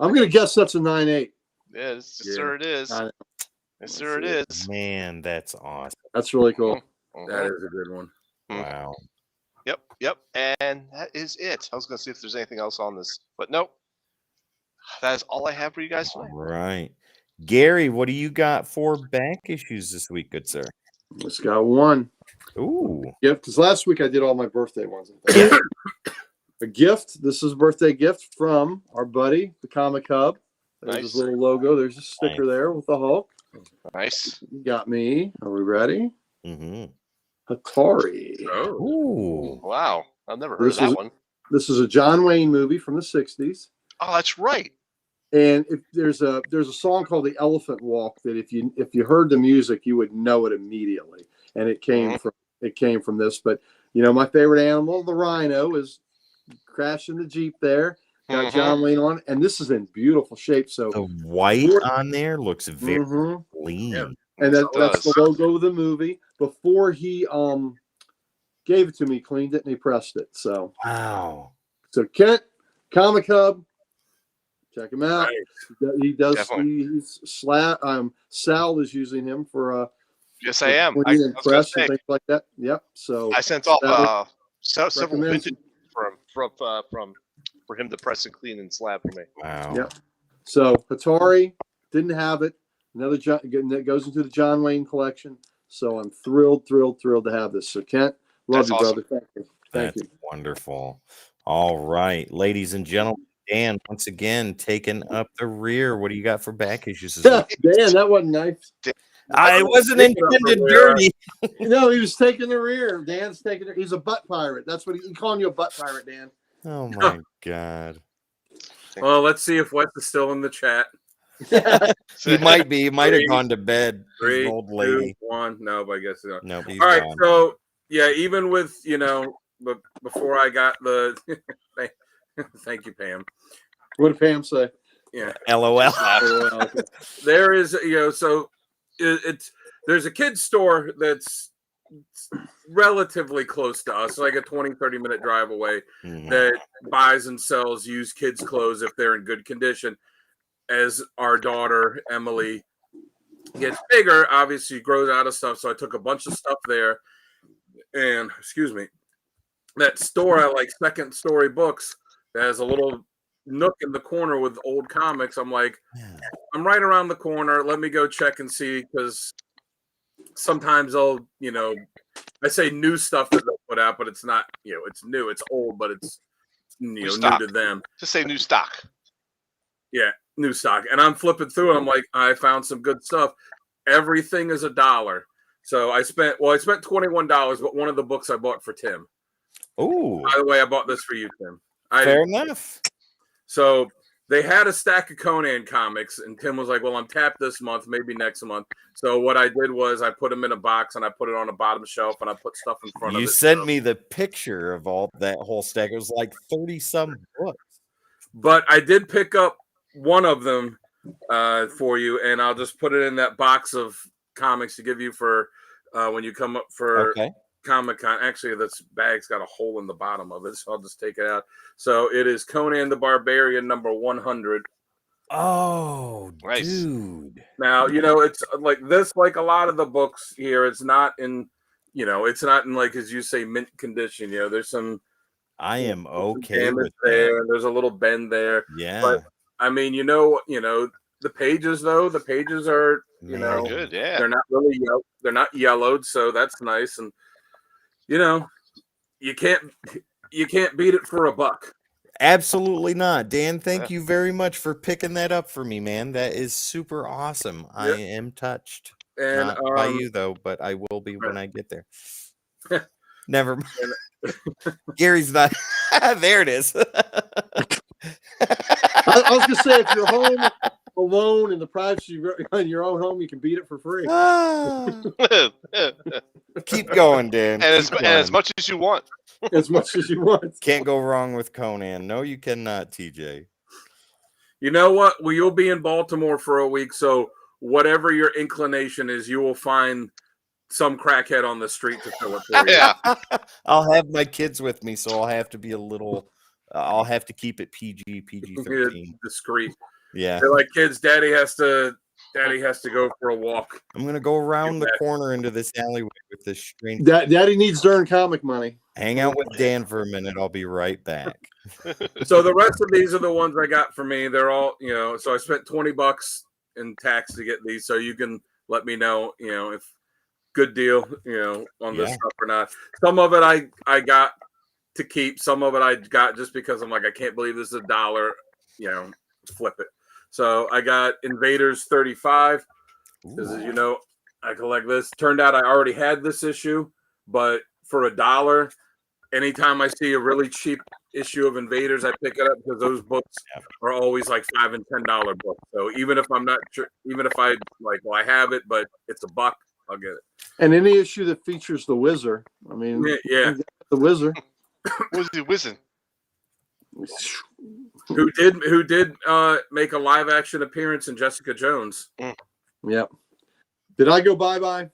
I'm going to guess that's a 9.8. Yeah, Yeah. sir, it is. I- Yes, sir, it is. Man, that's awesome. That's really cool. That is a good one. Wow. Yep. And that is it. I was going to see if there's anything else on this, but nope. That is all I have for you guys All tonight. right. Gary, what do you got for back issues this week, good sir? Let's got one. Ooh. Gift, because last week I did all my birthday ones. I think. A gift. This is a birthday gift from our buddy, the Comic Hub. There's his Nice. little logo. There's a sticker there with the Hulk. Nice. You got me. Are we ready? Mm-hmm. Atari. Oh, Ooh. Wow. I've never heard This of that is- one. This is a John Wayne movie from the 60s. Oh, that's right. And if there's a song called The Elephant Walk that if you heard the music, you would know it immediately. And it came from this. But my favorite animal, the rhino, is crashing the Jeep there. Got Mhm. John Wayne on, and this is in beautiful shape. So The white on there looks very Mhm. clean. Yeah. and It that's the does. logo of the movie. Before he gave it to me, cleaned it, and he pressed it. So Wow. Kent, Comic Hub, check him out. nice. He does. Definitely. He's Sal is using him for Yes, I am. clean I and was gonna press say, and things like that. Yep. So I sent off that several recommends vintage for him to press and clean and slab for me. Wow. Yep. So Atari didn't have it. Another that goes into the John Wayne collection. So I'm thrilled to have this. So Kent, love That's you, awesome. brother. Thank you. Thank That's you. wonderful. All right, ladies and gentlemen, Dan, once again, taking up the rear. What do you got for back issues this week? Dan, that wasn't nice. I wasn't Taking up the intended rear. dirty. No, he was taking the rear. Dan's taking it. He's a butt pirate. That's what he's calling you, a butt pirate, Dan. Oh my God. Well, let's see if Wes is still in the chat. He might be. He might have Three, gone to bed. He's 3, an old 2, lady. 1. No, but I guess not. Nope. He's All right, gone. so yeah, even with but before I got the thank you, Pam. What did Pam say? Yeah, LOL. Oh, well, okay. there is so it's there's a kid's store that's relatively close to us, like a 20-30 minute drive away, Mhm. that buys and sells used kids' clothes if they're in good condition. As our daughter Emily gets bigger, obviously grows out of stuff. So I took a bunch of stuff there, and that store I like second story books that has a little nook in the corner with old comics. I'm like, Yeah. I'm right around the corner. Let me go check and see, because sometimes I'll, I say new stuff that they'll put out, but it's not, it's new, it's old, but it's new stock. to them. Just say new stock. Yeah, new stock. And I'm flipping through and I'm like, I found some good stuff. Everything is $1. So I spent $21, but one of the books I bought for Tim. Ooh. By the way, I bought this for you, Tim. Fair enough. So they had a stack of Conan comics, and Tim was like, well, I'm tapped this month, maybe next month. So what I did was I put them in a box and I put it on the bottom shelf and I put stuff in front of it. You sent me the picture of all that whole stack. It was like 30 some books. But I did pick up one of them for you, and I'll just put it in that box of comics to give you for when you come up for Okay. Comic-Con. Actually, this bag's got a hole in the bottom of it, so I'll just take it out. So it is Conan the Barbarian number 100. Oh, Nice. dude. Now, it's like this, like a lot of the books here, it's not in, it's not in, like, as you say, mint condition. There's some I am okay damage with there, that. and there's a little bend there. Yeah. But I mean, the pages though, the pages are, Man. Good, yeah. they're not really they're not yellowed, so that's nice. And you can't beat it for a buck. Absolutely not. Dan, thank you very much for picking that up for me, man. That is super awesome. I Yep. am touched. And Not by you though, but I will be when I get there. Never mind. Gary's not there. It is. I was gonna say, if you're home alone in the privacy in your own home, you can beat it for free. Keep going, Dan. and Keep as going. much as you want. As much as you want. Can't go wrong with Conan. No, you cannot, TJ. You know what? Well, you'll be in Baltimore for a week, so whatever your inclination is, you will find some crackhead on the street to fill it for you. Yeah. I'll have my kids with me, so I'll have to be a little. I'll have to keep it PG-13. Discreet. Yeah, They're like, kids, daddy has to go for a walk. I'm gonna go around the corner into this alleyway with this strange. Daddy needs darn comic money. Hang out with Dan for a minute. I'll be right back. So the rest of these are the ones I got for me. They're all, so I spent $20 in tax to get these, so you can let me know, if good deal, on this stuff or not. Some of it I got to keep. Some of it I got just because I'm like, I can't believe this is $1, flip it. So I got Invaders 35 because, as you know, I collect this. Turned out I already had this issue, but for $1, anytime I see a really cheap issue of Invaders, I pick it up because those books are always like $5 and $10 books. So even if I'm not sure, even if I like, well, I have it, but it's $1, I'll get it. And any issue that features the Wizard, I mean, Yeah. the Wizard. Who's the whizzing? Who did make a live action appearance in Jessica Jones? Yep. Did I go bye-bye?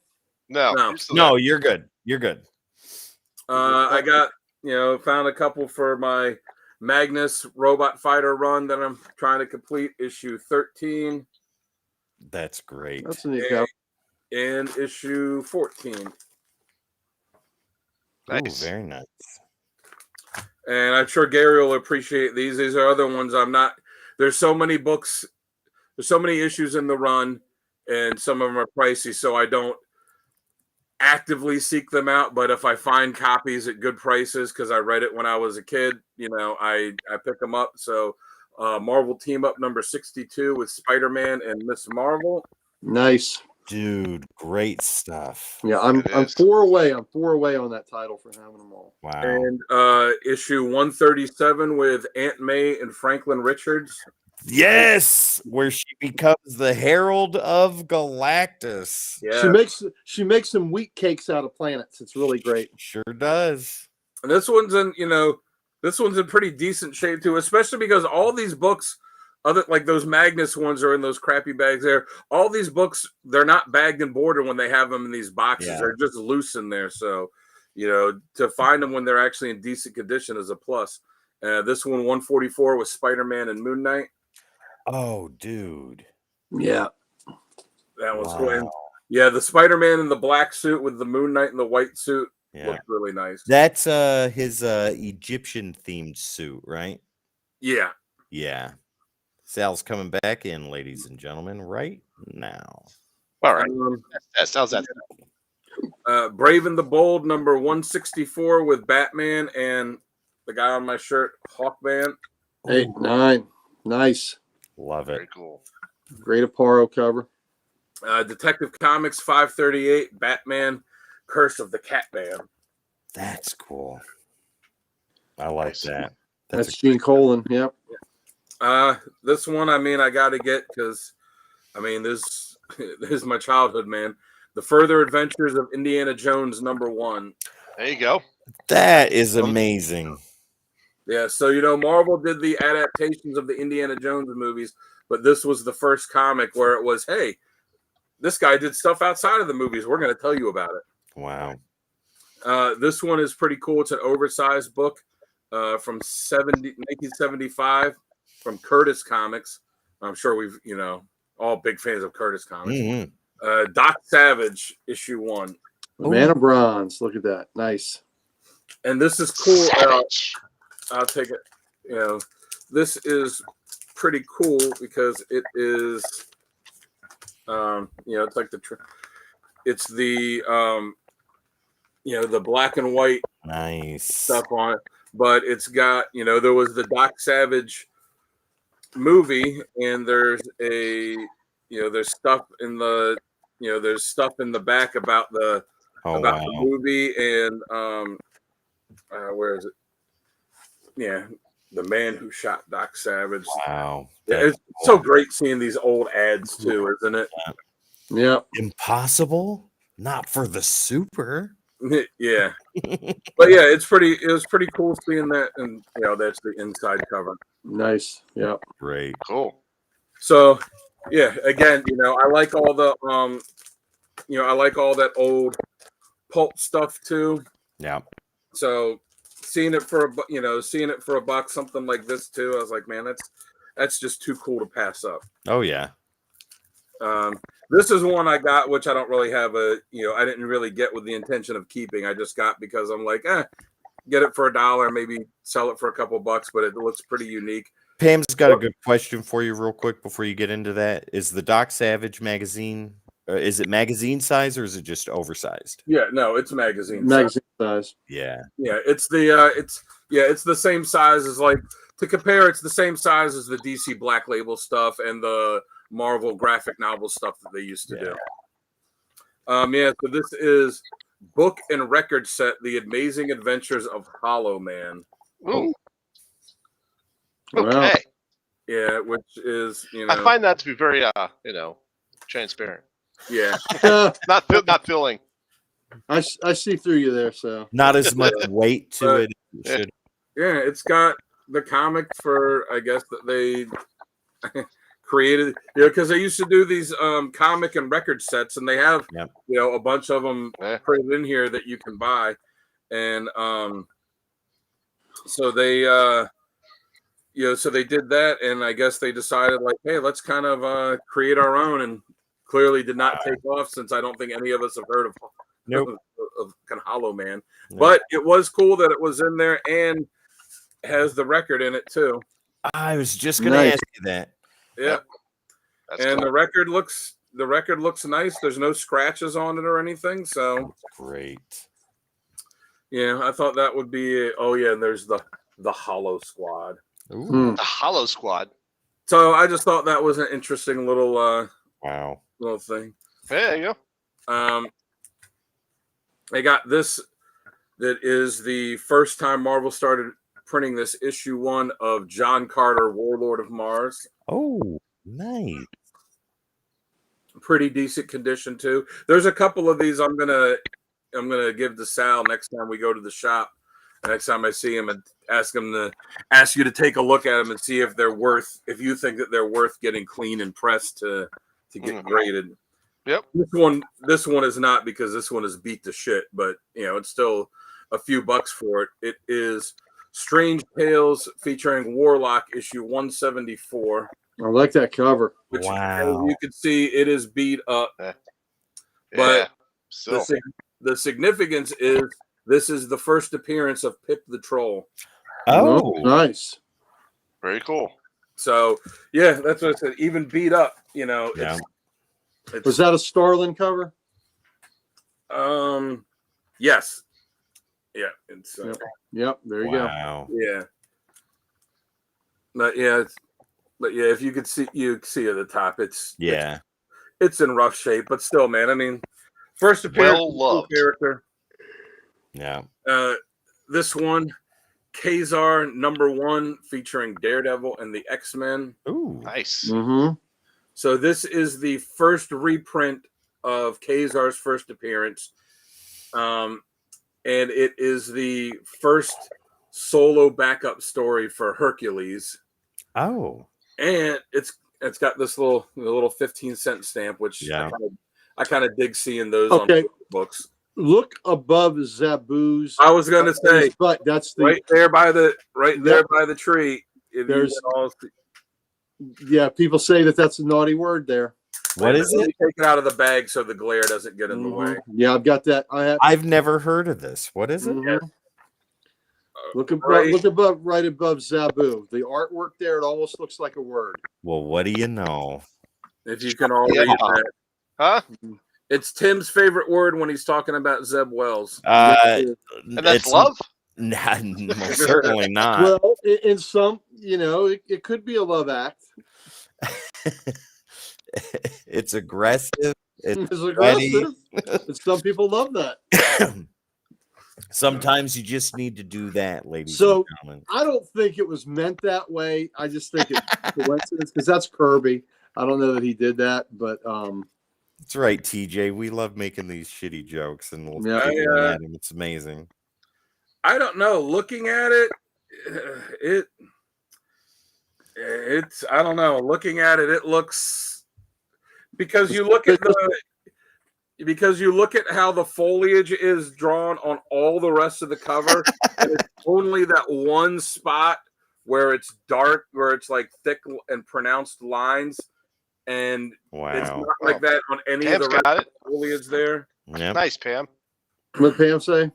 No. No. you're still No, you're good. You're good. I got, found a couple for my Magnus Robot Fighter run that I'm trying to complete, issue 13 That's great. That's a neat cover. and issue 14. there. Ooh, Nice. very nice. And I'm sure Gary will appreciate these. These are other ones I'm not. There's so many books, there's so many issues in the run, and some of them are pricey, so I don't actively seek them out. But if I find copies at good prices, because I read it when I was a kid, I pick them up. So Marvel Team Up number 62 with Spider-Man and Miss Marvel. Nice. Dude, great stuff. Yeah, I'm It is. 4 away. I'm 4 away on that title for having them all. Wow. And issue 137 with Aunt May and Franklin Richards. Yes, where she becomes the Herald of Galactus. Yeah. She makes some wheat cakes out of planets. It's really great. Sure does. And this one's in pretty decent shape too, especially because all these books, other like those Magnus ones, are in those crappy bags there. All these books, they're not bagged and boarded when they have them in these boxes. Yeah. They're just loose in there. So, to find them when they're actually in decent condition is a plus. This one, 144, with Spider-Man and Moon Knight. Oh, dude. Yeah. That was Wow. cool. And, yeah, the Spider-Man in the black suit with the Moon Knight in the white suit Yeah. looked really nice. That's his Egyptian themed suit, right? Yeah. Yeah. Sal's coming back in, ladies and gentlemen, right now. All right. That sounds that. Brave and the Bold number 164 with Batman and the guy on my shirt, Hawkman. 8, 9. Nice. Love it. Very cool. Great Aparo cover. Detective Comics 538, Batman, Curse of the Catman. That's cool. I like Nice. that. That's Gene Colan. Yep. This one, I got to get because, this is my childhood, man. The Further Adventures of Indiana Jones number 1. There you go. That is amazing. Yeah, so Marvel did the adaptations of the Indiana Jones movies, but this was the first comic where it was, hey, this guy did stuff outside of the movies. We're going to tell you about it. Wow. This one is pretty cool. It's an oversized book from 1975 from Curtis Comics. I'm sure we've, all big fans of Curtis Comics. Mm-hmm. Doc Savage, issue 1. Man of Bronze. Look at that. Nice. And this is cool. Savage. I'll take it. This is pretty cool because it is, it's like it's the, the black and white Nice stuff on it, but it's got, there was the Doc Savage movie, and there's there's stuff in the, there's stuff in the back about the the movie, and where is it? Yeah, the man who shot Doc Savage. Wow. Yeah, it's so great seeing these old ads too, isn't it? Yeah. Impossible? Not for the super. Yeah. But yeah, it was pretty cool seeing that, and that's the inside cover. Nice. Yeah. Great. Cool. So yeah, again, I like all the I like all that old pulp stuff too. Yeah. So seeing it for a buck, something like this too, I was like, man, that's just too cool to pass up. Oh yeah. This is one I got, which I don't really have I didn't really get with the intention of keeping. I just got because I'm like, get it for $1, maybe sell it for a couple bucks, but it looks pretty unique. Pam's got a good question for you real quick before you get into that. Is the Doc Savage magazine, is it magazine size or is it just oversized? Yeah, no, it's magazine size. Yeah. Yeah, it's the it's the same size as, like, to compare, it's the same size as the DC Black Label stuff and the Marvel graphic novel stuff that they used to do. So this is book and record set, The Amazing Adventures of Hollow Man. Ooh. Wow. Okay. Yeah, which is, I find that to be very transparent. Yeah. Not filling. I see through you there, so Not as much weight to it. Yeah, it's got the comic for, I guess, that they created, because they used to do these comic and record sets, and they have a bunch of them printed in here that you can buy, and so they so they did that, and I guess they decided, like, hey, let's kind of create our own, and clearly did not take off, since I don't think any of us have heard of kind of Hollow Man. But it was cool that it was in there and has the record in it too. I was just gonna ask you that. Yeah. That's And cool. the record looks nice. There's no scratches on it or anything. So Great. yeah, I thought that would be and there's the Hollow Squad. Ooh. The Hollow Squad. So I just thought that was an interesting little Wow. little thing. There you go. I got this. That is the first time Marvel started printing this issue 1 of John Carter, Warlord of Mars. Oh, nice. Pretty decent condition too. There's a couple of these I'm gonna give to Sal next time we go to the shop. Next time I see him, and ask you to take a look at them and see if if you think that they're worth getting clean and pressed to get graded. Yep. This one is not, because this one is beat to shit, but it's still a few bucks for it. It is Strange Tales featuring Warlock, issue 174. I like that cover. Which, wow. as you can see, it is beat up. Yeah. But Still. the significance is this is the first appearance of Pip the Troll. Oh, Nice. Very cool. So yeah, that's what I said. Even beat up, Yeah. Was that a Starlin cover? Yes. Yeah. It's Yep. There you wow. yeah. But yeah, if you could see, at the top, it's in rough shape, but still, man. I mean, first appearance, Well-loved character. Yeah. This one, Kazar #1, featuring Daredevil and the X-Men. Ooh. Nice. go. Mm-hmm. So this is the first reprint of Kazar's first appearance, and it is the first solo backup story for Hercules. Oh. And It's got this little 15-cent stamp, which Yeah. I kind of dig seeing those Okay. on books. Look above Zabu's. I was gonna say but that's the right there by the tree. If you There's- can all yeah. People say that that's a naughty word there. What is it? Take it out of the bag so the glare doesn't get in the way. Yeah, I've got that. I have. I've never heard of this. What is it? Mhm. Look above, Right. look above, right above Zabu. The artwork there, it almost looks like a word. Well, what do you know? If you can all Yeah. read that. Huh? It's Tim's favorite word when he's talking about Zeb Wells. And that's love? Nah, most certainly not. Well, in some, it could be a love act. It's aggressive. It's It's aggressive. And some people love that. Sometimes you just need to do that, ladies So- and gentlemen. I don't think it was meant that way. I just think it's coincidence because that's Kirby. I don't know that he did that, but That's right, TJ. We love making these shitty jokes and we'll Yeah. giggling at 'em. It's amazing. I don't know. Looking at it, it's I don't know. Looking at it, it looks because you look at how the foliage is drawn on all the rest of the cover, and it's only that one spot where it's dark, where it's like thick and pronounced lines, and it's Wow. not like that on any Pam's of the rest got of it. the foliage there. Yep. Nice, Pam. what Pam say?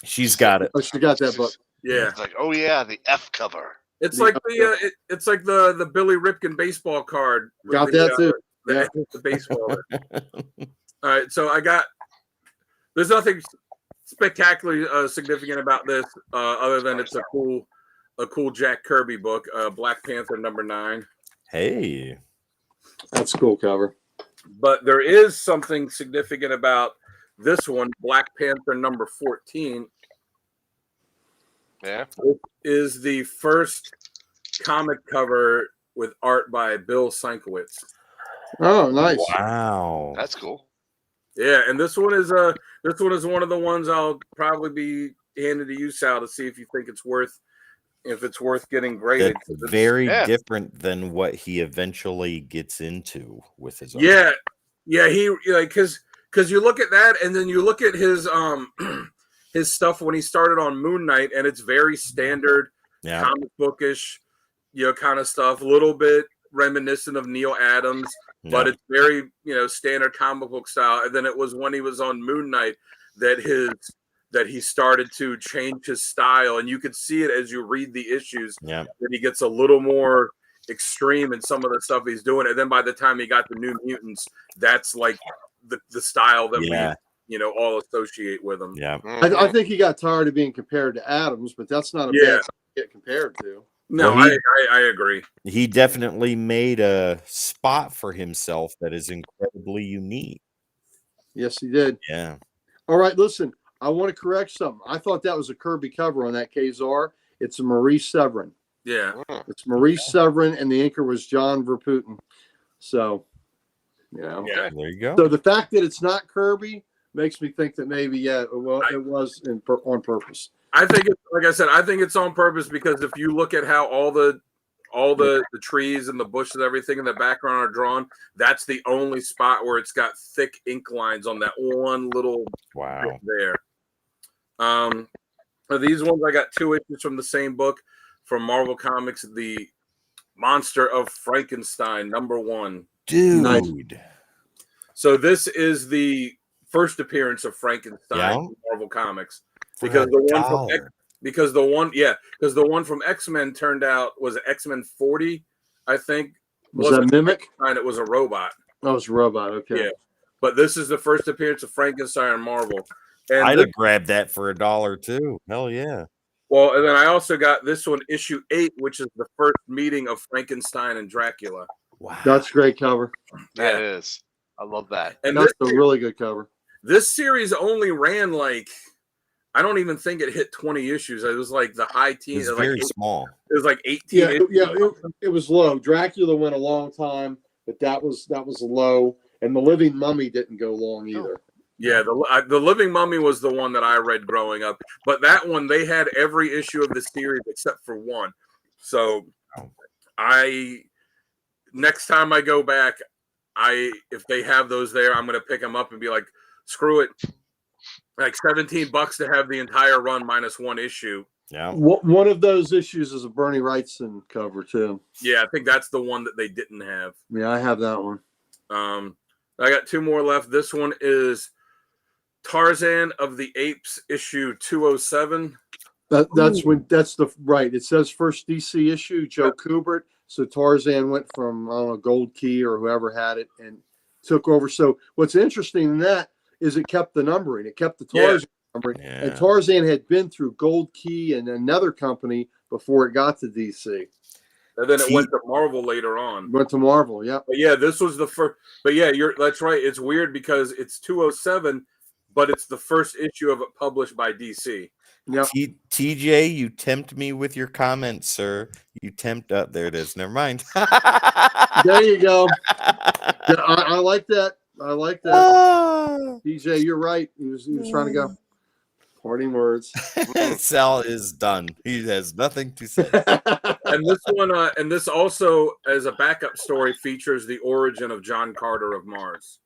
She's got it. Oh, she got that book. Yeah. It's like, oh yeah, the F cover. It's The like upper- it's like the Billy Ripken baseball card. with Got the, that too. the baseball. All right, so there's nothing spectacularly significant about this other than it's a cool Jack Kirby book, Black Panther #9. Hey. That's a cool cover. But there is something significant about this one, Black Panther #14. Yeah. Is the first comic cover with art by Bill Sienkiewicz. Oh, nice. Wow. That's cool. Yeah, and this one is one of the ones I'll probably be handed to you, Sal, to see if you think it's worth getting graded. That's very Yeah. different than what he eventually gets into with his art. Yeah, he because you look at that and then you look at his his stuff when he started on Moon Knight, and it's very standard Yeah. comic bookish, kind of stuff, a little bit reminiscent of Neil Adams, but Yeah. it's very standard comic book style. And then it was when he was on Moon Knight that he started to change his style, and you could see it as you read the issues Yeah. that he gets a little more extreme in some of the stuff he's doing. And then by the time he got the New Mutants, that's like the style that Yeah. we all associate with him. Yeah. Mhm. I think he got tired of being compared to Adams, but that's not a Yeah. bad thing to get compared to. No, Well, I agree. He definitely made a spot for himself that is incredibly unique. Yes, he did. Yeah. All right, listen, I want to correct something. I thought that was a Kirby cover on that Kazar. It's a Maurice Severin. Yeah. Mhm. It's Maurice Severin, and the inker was John Verputten. So, Yeah. There you go. So the fact that it's not Kirby makes me think that maybe, well, it was on purpose. I think it's like I said, I think it's on purpose because if you look at how all the trees and the bushes and everything in the background are drawn, that's the only spot where it's got thick ink lines on that one little Wow. bit there. These ones I got 2 issues from the same book from Marvel Comics, The Monster of Frankenstein #1. Dude. Nice. So this is the first appearance of Frankenstein Yeah? in Marvel Comics. For Because a the one from dollar. because the one from X-Men turned out was X-Men 40, I think. Was that Mimic? Frankenstein, it was a robot. Oh, it's a robot. Okay. Yeah. But this is the first appearance of Frankenstein in Marvel. And I'd this- have grabbed that for a dollar too. Hell yeah. well, and then I also got this one, issue 8, which is the first meeting of Frankenstein and Dracula. Wow. That's a great cover. That is. I love that. And That's a really good cover. this series only ran I don't even think it hit 20 issues. It was like the high It teens. was very small. It was like 18. It was low. Dracula went a long time, but that was low. And the Living Mummy didn't go long either. Yeah, the Living Mummy was the one that I read growing up, but that one they had every issue of the series except for one. So next time I go back, if they have those there, I'm gonna pick them up and be like, screw it, like $17 to have the entire run minus one issue. Yeah. One of those issues is a Bernie Wrightson cover too. Yeah, I think that's the one that they didn't have. Yeah, I have that one. I got two more left. This one is Tarzan of the Apes issue 207. That's the right. It says first DC issue, Joe Kubert. So Tarzan went from, I don't know, Gold Key or whoever had it and took over. So what's interesting in that is it kept the numbering. It kept the Tarzan numbering. Yeah. And Tarzan had been through Gold Key and another company before it got to DC. And then it went to Marvel later on. Went to Marvel, yeah. But yeah, this was the first. But yeah, that's right. It's weird because it's 207, but it's the first issue of it published by DC. Yep. TJ, you tempt me with your comments, sir. You tempt up. There it is. Never mind. There you go. Yeah, I like that. I like that. TJ, you're right. He was trying to go. Parting words. Sal is done. He has nothing to say. And this one, and this also, as a backup story, features the origin of John Carter of Mars.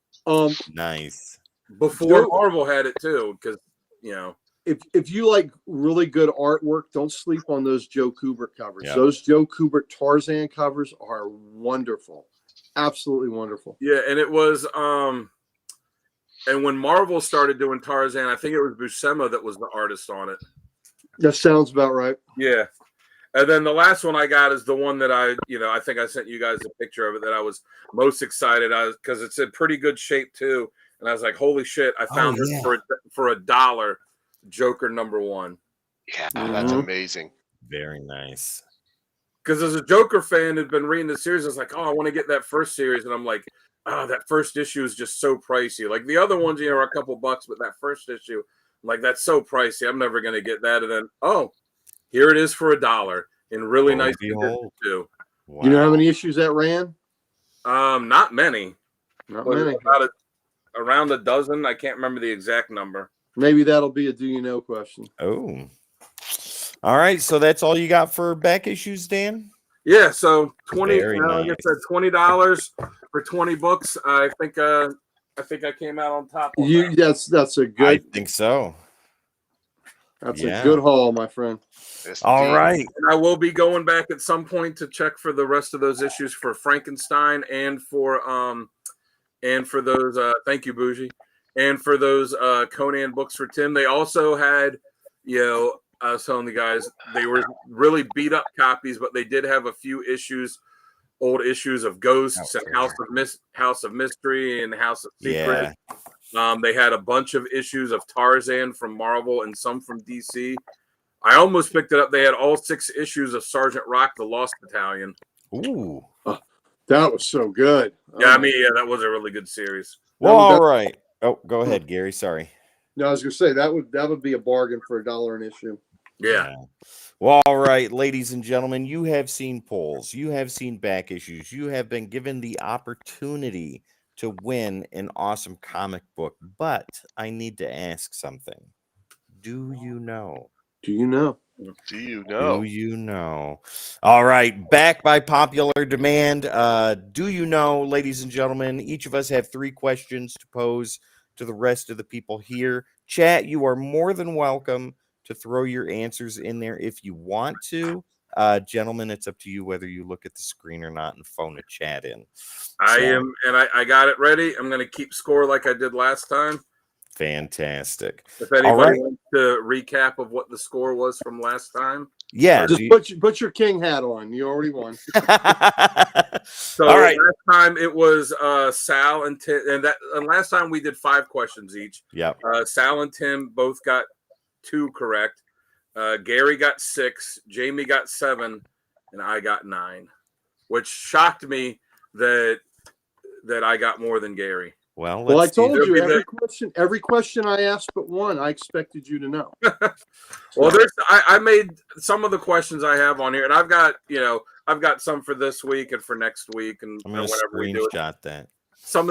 Nice. Before Marvel had it too, because if you like really good artwork, don't sleep on those Joe Kubert covers. Yep. Those Joe Kubert Tarzan covers are wonderful. Absolutely wonderful. Yeah, and it was and when Marvel started doing Tarzan, I think it was Buscema that was the artist on it. That sounds about right. Yeah. And then the last one I got is the one that I think I sent you guys a picture of it that I was most excited because it's in pretty good shape too. And I was like, holy shit, I found this for $1, Joker #1. Yeah, that's amazing. Very nice. Because as a Joker fan who'd been reading the series, I was like, oh, I want to get that first series. And I'm like, that first issue is just so pricey. Like the other ones, are a couple bucks, but that first issue, I'm like, that's so pricey. I'm never going to get that. And then, here it is for $1 in really nice condition too. Wow. You know how many issues that ran? Not many. Not many. About around a dozen. I can't remember the exact number. Maybe that'll be a do you know question. Oh. All right. So that's all you got for back issues, Dan? Yeah. So $20. Very Like I said, $20 for 20 books. I think I came out on top. On that. That's a I good. think so. That's a good haul, my friend. Yes, All indeed. right. And I will be going back at some point to check for the rest of those issues for Frankenstein and for those thank you, Bougie. And for those Conan books for Tim. They also had, I was telling the guys, they were really beat up copies, but they did have a few old issues of Ghosts and House of Mystery and House of Secrets. Yeah. They had a bunch of issues of Tarzan from Marvel and some from DC. I almost picked it up. They had all 6 issues of Sergeant Rock, the Lost Battalion. Ooh. That was so good. Yeah, that was a really good series. Well, all right. Oh, go ahead, Gary. Sorry. No, I was gonna say that would be a bargain for $1 an issue. Yeah. Well, all right, ladies and gentlemen, you have seen polls, you have seen back issues, you have been given the opportunity to win an awesome comic book. But I need to ask something. Do you know? Do you know? Do you know? Do you know? All right, back by popular demand. Do you know, ladies and gentlemen, each of us have 3 questions to pose to the rest of the people here. Chat, you are more than welcome to throw your answers in there if you want to. Gentlemen, it's up to you whether you look at the screen or not and phone a chat in. I am, and I got it ready. I'm going to keep score like I did last time. Fantastic. If anybody wants to recap of what the score was from last time. Yeah. Just put your king hat on. You already won. So all right. Last time it was Sal and Tim, and last time we did 5 questions each. Yep. Sal and Tim both got 2 correct. Gary got 6, Jamie got 7, and I got 9, which shocked me that I got more than Gary. Well, I told you every question I asked but one, I expected you to know. Well, I made some of the questions I have on here, and I've got some for this week and for next week, and I'm going to whenever we do it. screenshot that. Some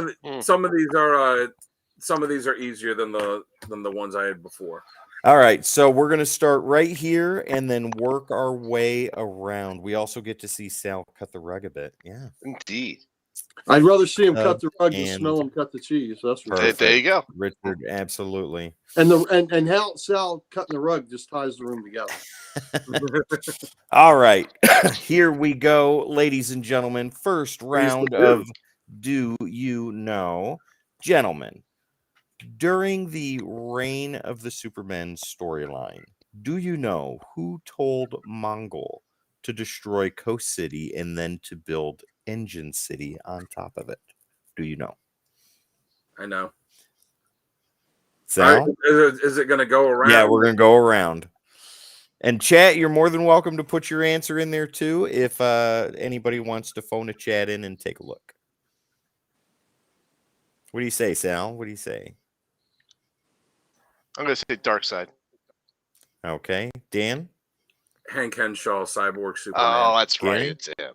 of these are easier than the ones I had before. All right, so we're gonna start right here and then work our way around. We also get to see Sal cut the rug a bit. Yeah. Indeed. I'd rather see him cut the rug than and smell him cut the cheese. That's for There, sure. there you go. Richard, absolutely. And how Sal cutting the rug just ties the room together. All right, here we go, ladies and gentlemen. First round of Do You Know? Gentlemen, during the Reign of the Supermen storyline, do you know who told Mongol to destroy Coast City and then to build Engine City on top of it? Do you know? I know. Sal? All right, is it going to go around? Yeah, we're going to go around. And chat, you're more than welcome to put your answer in there too if anybody wants to phone a chat in and take a look. What do you say, Sal? What do you say? I'm going to say Dark Side. Okay. Dan? Hank Henshaw, Cyborg Superman. Oh, that's Gary? right. It's him.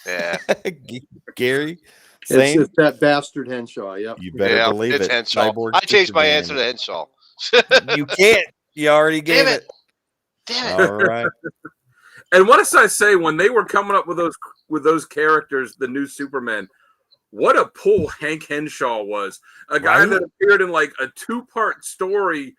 Yeah. Gary? It's Same? that bastard Henshaw. Yep. You better Yeah, believe it's it. Henshaw. Cyborg I changed my Superman. answer to Henshaw. You can't. You already gave Damn it. Damn it. All right. And what does I say when they were coming up with those characters, the new Superman? What a pull Hank Henshaw was. A guy Right? that appeared in like a 2-part story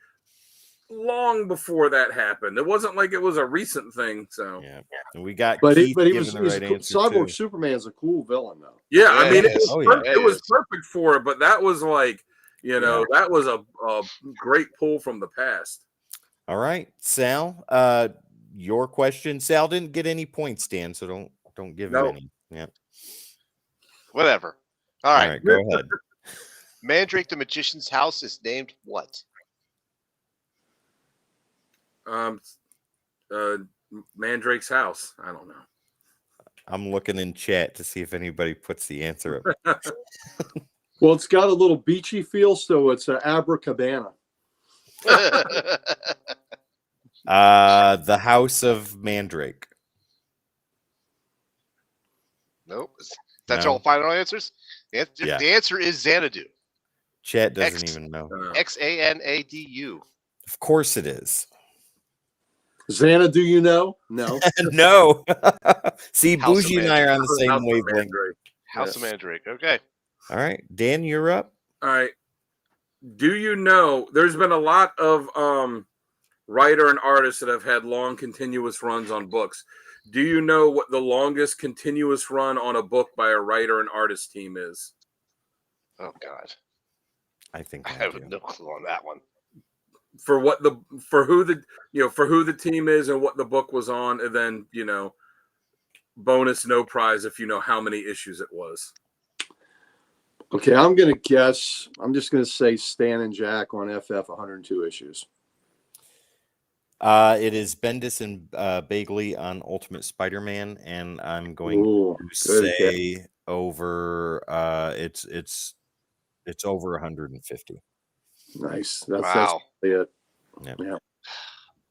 long before that happened. It wasn't like it was a recent thing. So Yeah. And we got But Keith he giving was the right answer Cyborg too. Superman's a cool villain though. yeah, I mean, Yes. Oh, yeah. it was perfect for it, but that was like, that was a great pull from the past. All right, Sal. Your question. Sal didn't get any points, Dan, so don't give No. him any. Yeah. Whatever. All All right. right, go ahead. Mandrake the Magician's house is named what? Mandrake's house. I don't know. I'm looking in chat to see if anybody puts the answer up. Well, it's got a little beachy feel, so it's Abracabana. The House of Mandrake. Nope. That's No. all final answers? Yeah. The answer is Xanadu. Chat doesn't X. even know. Xanadu. Of course it is. Xana, do you know? No. No. See, House of Bougie and I are on the House same of wavelength. Mandrake. House of Mandrake. Okay. All right, Dan, you're up. All right. Do you know there's been a lot of writer and artists that have had long continuous runs on books? Do you know what the longest continuous run on a book by a writer and artist team is? Oh God. I think I I have do. no clue on that one. For who the team is and what the book was on, and then bonus no prize if you know how many issues it was. Okay, I'm gonna guess. I'm just gonna say Stan and Jack on FF 102 issues. It is Bendis and Bagley on Ultimate Spider-Man, and I'm going Ooh, to good say over. It's over 150. Nice. That's Wow. it. Yep. Yeah.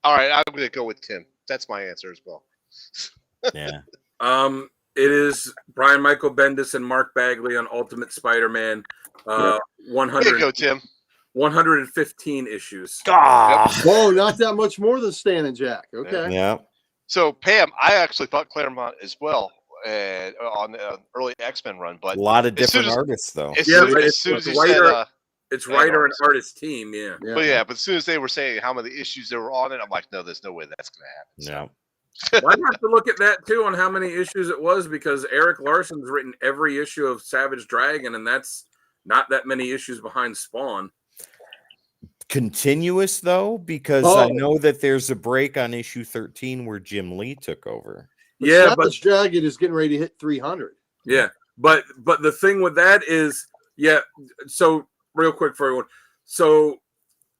All right, I'm going to go with Tim. That's my answer as well. Yeah. It is Brian Michael Bendis and Mark Bagley on Ultimate Spider-Man. There you 100, go, Tim. 115 issues. Oh, not that much more than Stan and Jack. Okay. Yeah. So, Pam, I actually thought Claremont as well on the early X-Men run, but A lot of as soon different as- artists, though. as Yeah, soon, but as, it's soon as you writer- said, It's writer and artist. artist team, yeah. but as soon as they were saying how many issues there were on it, I'm like, no, there's no way that's going to happen. Yeah. Well, I'd have to look at that too on how many issues it was, because Eric Larson's written every issue of Savage Dragon, and that's not that many issues behind Spawn. Continuous, though, because I Oh. know that there's a break on issue 13 where Jim Lee took over. Yeah, but Savage Dragon is getting ready to hit 300. yeah, but the thing with that is, so real quick for everyone. So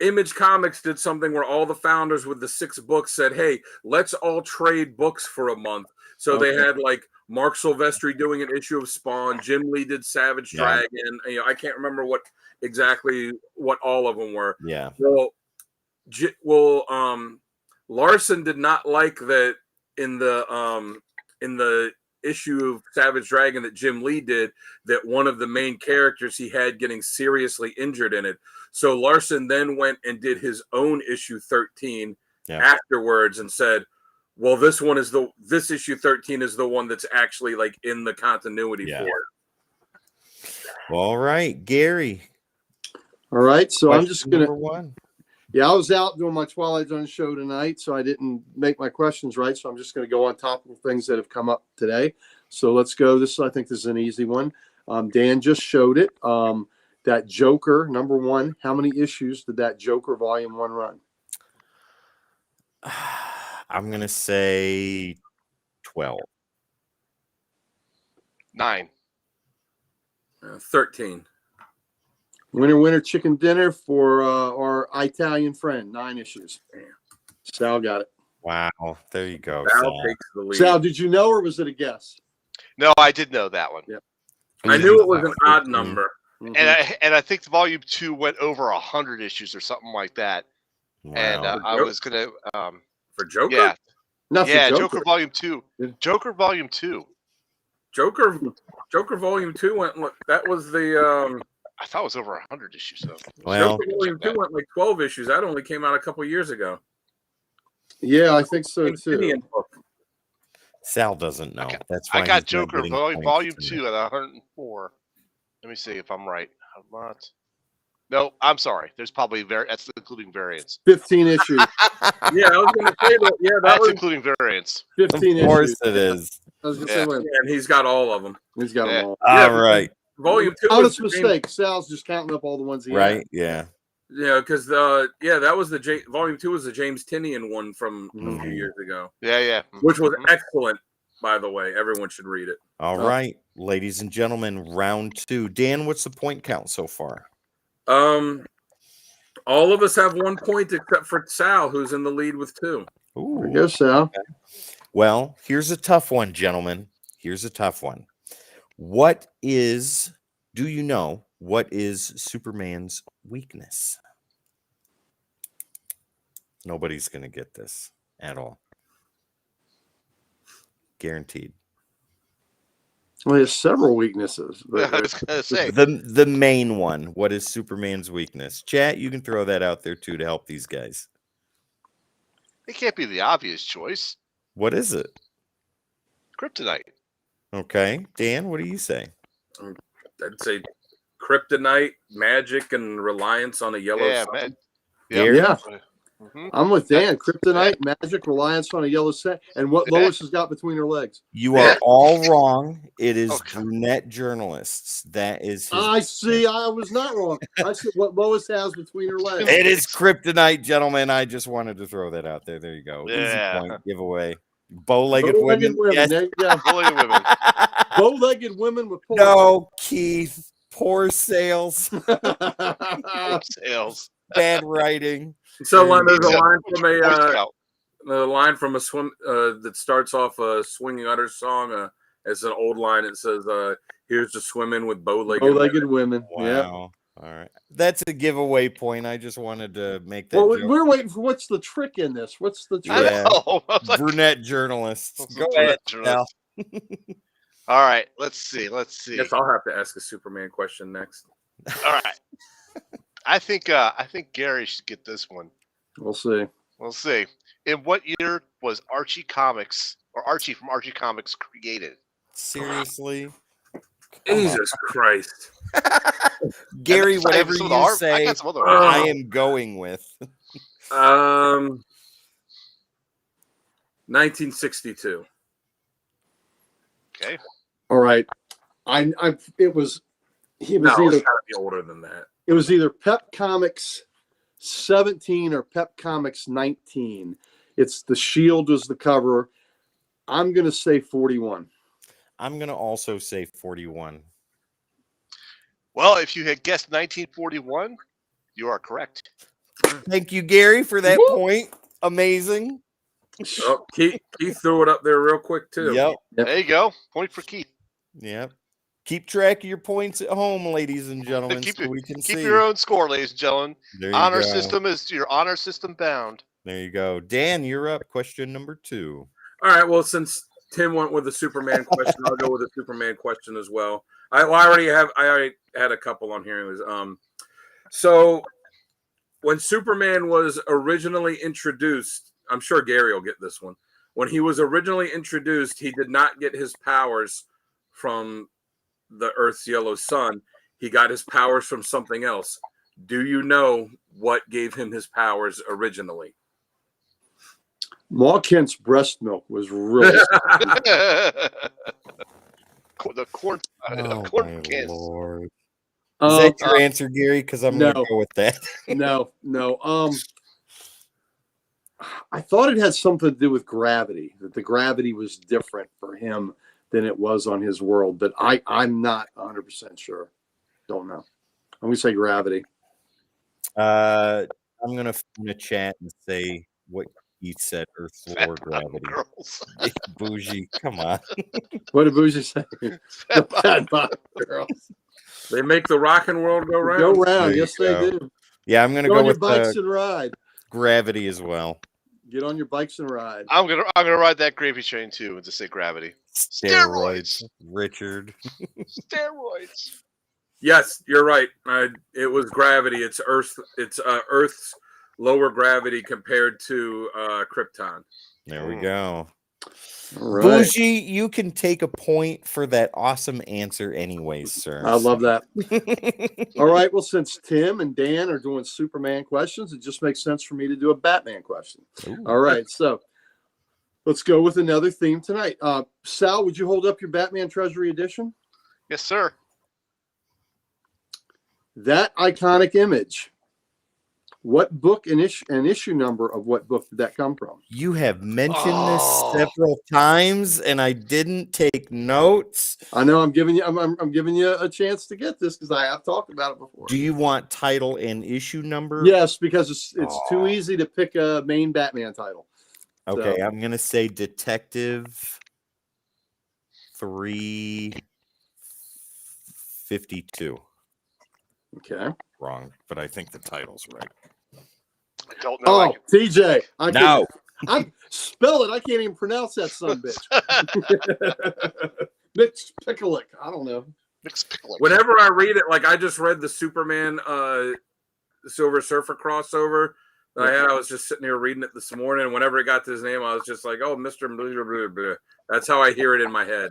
Image Comics did something where all the founders with the 6 books said, hey, let's all trade books for a month. So they Okay. had like Mark Silvestri doing an issue of Spawn, Jim Lee did Savage Yeah. Dragon. I can't remember what all of them were. Yeah. Well, Larson did not like that in the issue of Savage Dragon that Jim Lee did, that one of the main characters he had getting seriously injured in it. So Larson then went and did his own issue 13 Yeah. afterwards and said, well, this issue 13 is the one that's actually like in the continuity Yeah. for it. All right, Gary. All right, so I'm just question gonna. number one. Yeah, I was out doing my Twilight Zone show tonight, so I didn't make my questions right. So I'm just going to go on topical things that have come up today. So let's go. I think this is an easy one. Dan just showed it. That Joker number 1. How many issues did that Joker Volume 1 run? I'm gonna say 12. 9. 13. Winner, chicken dinner for our Italian friend. 9 issues. Sal got it. Wow, there you go. Sal Sal. takes the lead. Sal, did you know or was it a guess? No, I did know that one. Yep. I knew it was an odd number. Mhm. And I think the volume 2 went over 100 issues or something like that. Wow. And I was gonna For Joker? yeah. Not for Yeah, Joker. Joker Volume 2. Yeah. Joker Volume 2. Joker Volume 2 went, look, that was the, I thought it was over 100 issues though. Well, Joker Volume 2 went like 12 issues. That only came out a couple years ago. Yeah, I think so James too. Tynion book. Sal doesn't know. That's why I got he's not Joker getting Volume points tonight. 2 at 104. Let me see if I'm right. I'm not. No, I'm sorry. There's probably that's including variants. 15 issues. Yeah, I was going to say that. Yeah, that That's was. including variants. 15 Of course issues. it is. I was gonna Yeah. say, wait, And he's got all of them. he's got Yeah. them all. Yeah, All right. Volume 2 Honest was mistake. Sal's just counting up all the ones he had. Right. Yeah. Yeah, because that was the Volume 2 was the James Tynion one from a few Mhm. years ago, Yeah. which was Mhm. excellent, by the way. Everyone should read it. All right, ladies and gentlemen, round 2. Dan, what's the point count so far? All of us have 1 point except for Sal, who's in the lead with 2. There Ooh. you go, Sal. Well, here's a tough one, gentlemen. Here's a tough one. Do you know what is Superman's weakness? Nobody's going to get this at all. Guaranteed. Well, he has several weaknesses. I But was gonna say. The main one. What is Superman's weakness? Chat, you can throw that out there too to help these guys. It can't be the obvious choice. What is it? Kryptonite. Okay. Dan, what do you say? I'd say kryptonite, magic, and reliance on a yellow Yeah, sun. man. Gary? yeah, Mhm. I'm with Dan. Kryptonite, magic, reliance on a yellow set, and what Yeah. Lois has got between her legs. You are all wrong. It is Okay. brunette journalists. That is his. I see. I was not wrong. I said what Lois has between her legs. It is kryptonite, gentlemen. I just wanted to throw that out there. There you go. Yeah. Easy point giveaway. Bow-legged Bow-legged women. Yes. There you go. Bullying women. Bow-legged women with pull. No, Keith. Poor sales. Sales. Bad writing. So there's a Except- line from Boy Scout. a line from a swim that starts off a Swinging Utters song. It's an old line. It says, "Here's to swimming with bow-legged." Bow-legged women. Yeah. Wow. All right. That's a giveaway point. I just wanted to make that Well, joke. we're waiting for what's the trick in this? What's the trick? I Yeah. know. I was like, Brunette journalists. What's Go a ahead. brunette Sal. all right. Let's see. Let's see. Guess I'll have to ask a Superman question next. All right. I think Gary should get this one. We'll see. We'll see. In what year was Archie Comics or Archie from Archie Comics created? Seriously? Jesus Christ! Gary, I got whatever some of you the I say, got some other I Oh. am going with. 1962. Okay. All right. It was No, it's either got to be older than that. it was either Pep Comics 17 or Pep Comics 19. It's the Shield was the cover. I'm gonna say 41. I'm going to also say 41. Well, if you had guessed 1941, you are correct. Thank you, Gary, for that Woo! point. Amazing. Oh, Keith threw it up there real quick too. Yep. Yep. There you go. Point for Keith. Yep. Keep track of your points at home, ladies and gentlemen. Keep so we can Keep see. your own score, ladies and gentlemen. There you Honor go. system is your honor system bound. There you go. Dan, you're up. Question number 2. All right. Well, since Tim went with the Superman question, I'll go with a Superman question as well. I already had a couple on here. So when Superman was originally introduced, I'm sure Gary will get this one. When he was originally introduced, he did not get his powers from the Earth's yellow sun. He got his powers from something else. Do you know what gave him his powers originally? Ma Kent's breast milk was really. The corn. Oh corn my kiss. lord! Is that your answer, Gary? Because I'm no. gonna go with that. No. I thought it had something to do with gravity. That the gravity was different for him than it was on his world. But I'm not 100% sure. Don't know. I'm gonna say gravity. I'm gonna phone a chat and say what Keith said. Earth's lower gravity. Girls. Bougie, come on. What did Bougie say? The Fat Bottom Girls. They make the rockin' world go round. Go round. There you Yes, they go. do. Yeah, I'm gonna Get go on your with bikes and ride. gravity as well. Get on your bikes and ride. I'm gonna ride that gravy train too and just say gravity. Steroids, Richard. Steroids. Yes, you're right. It was gravity. It's Earth's lower gravity compared to Krypton. There we go. All right. Bougie, you can take a point for that awesome answer, anyways, sir. I love that. All right. Well, since Tim and Dan are doing Superman questions, it just makes sense for me to do a Batman question. Ooh. All right. So let's go with another theme tonight. Sal, would you hold up your Batman Treasury Edition? Yes, sir. That iconic image. What book and issue number of what book did that come from? You have mentioned Oh. this several times, and I didn't take notes. I know I'm giving you a chance to get this because I have talked about it before. Do you want title and issue number? Yes, because it's too easy to pick a main Batman title. Okay, So- I'm gonna say Detective 352. Okay. Wrong, but I think the title's right. I don't know. Oh, TJ. No. Spell it. I can't even pronounce that son bitch. Mitch Picklick. I don't know. Mixed pickle. Whenever I read it, like I just read the Superman Silver Surfer crossover that I had. I was just sitting here reading it this morning, and whenever it got to his name, I was just like, "Oh, Mr. Blah, blah, blah, blah." That's how I hear it in my head.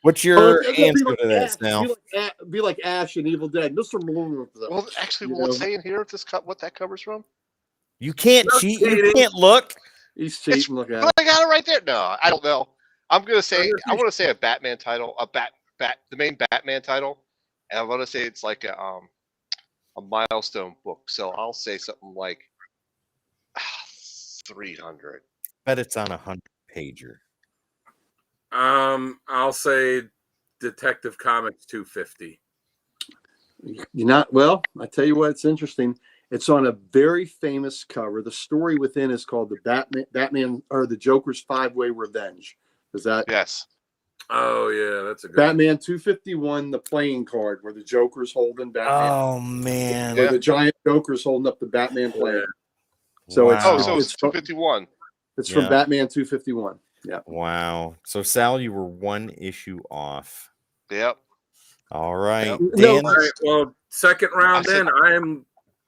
What's your It'll be answer like to that, Ash. Snell? Be like Ash in Evil Dead. Mr. Malone. Well, actually, You will it know. say in here what that covers from? You can't No cheat. You cheating. can't look. He's cheating. Look at But it. I got it right there. No, I don't know. I'm gonna say gonna I want to say a Batman title, the main Batman title, and I want to say it's like a milestone book. So I'll say something like 300. Bet it's on a 100-pager. I'll say Detective Comics 250. You're not well. I tell you what, it's interesting. It's on a very famous cover. The story within is called the Batman or the Joker's Five-Way Revenge. Is that Yes. Oh yeah, that's a good. Batman 251, the playing card where the Joker's holding Batman, Oh man. where the giant Joker's holding up the Batman playing. Yeah. So wow. Oh, so it's it's from- 251. It's from Yeah. Batman 251. Yeah. Wow. So Sal, you were one issue off. Yep. All right. Yep. No, Dan, All right, well, second round I said- in,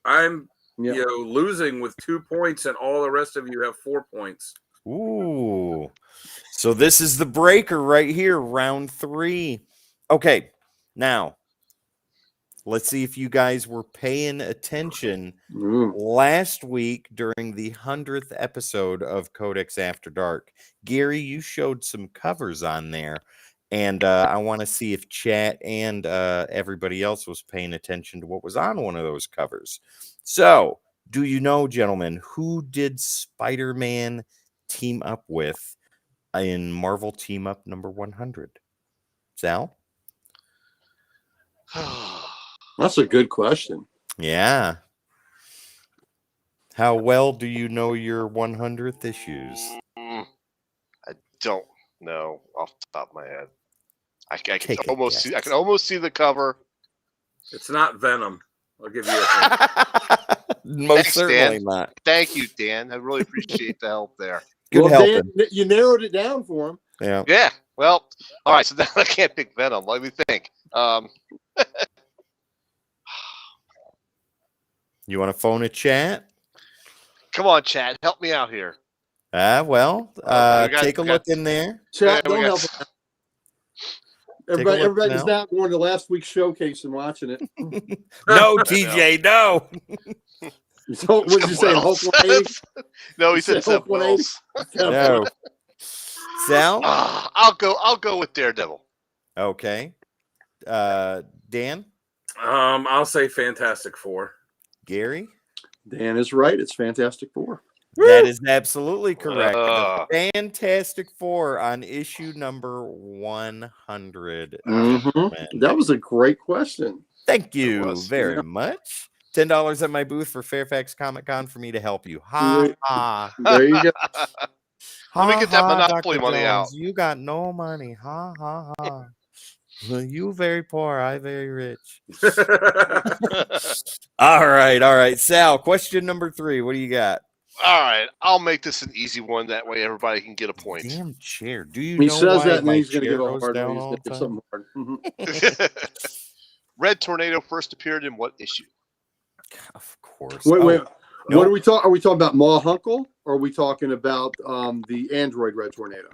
I'm Yeah. losing with 2 points, and all the rest of you have 4 points. ooh. So this is the breaker right here, round 3. Okay. Now, let's see if you guys were paying attention last week during the 100th episode of Codex After Dark. Gary, you showed some covers on there, and I want to see if chat and everybody else was paying attention to what was on one of those covers. So, do you know, gentlemen, who did Spider-Man team up with in Marvel Team Up number 100? Sal? That's a good question. Yeah. How well do you know your 100th issues? I don't know off the top of my head. I can Take a almost see. I guess. can almost see the cover. It's not Venom. I'll give you a hint. Most Thanks, certainly Dan. not. Thank you, Dan. I really appreciate the help there. Good well, helping. Dan, you narrowed it down for him. Yeah. Yeah. Well, all right. So now I can't pick Venom. Let me think. You want to phone a chat? Come on, Chad, help me out here. Well, we got- take a we look got- in there. Chat, Yeah, we don't got- help. Him. Take a look Everybody's now. not going to last week's showcase and watching it. No, TJ, no. So, what did you say? Hulk 180? No, he You said said Hulk Seth Wells. No. Sal? Ah, I'll go with Daredevil. Okay. Dan? I'll say Fantastic Four. Gary? Dan is right. It's Fantastic Four. That is absolutely correct. Uh. The Fantastic Four on issue number 100. Mhm. That was a great question. Thank you was, very yeah. much. $10 at my booth for Fairfax Comic Con for me to help you. Ha Yeah. ha. There you go. Let me Ha, get that ha, Monopoly Dr. money Jones, out. You got no money. Ha ha ha. You very poor, I very rich. All right. Sal, question number 3. What do you got? All right, I'll make this an easy one. That way, everybody can get a point. Damn chair. Do you He know says why that, and my then he's going to chair give a goes hard down one. He's all going to the give time? something hard. Red Tornado first appeared in what issue? Of course. Wait. Oh, What are we talking? Are we talking about Ma Hunkel, or are we talking about the Android Red Tornado?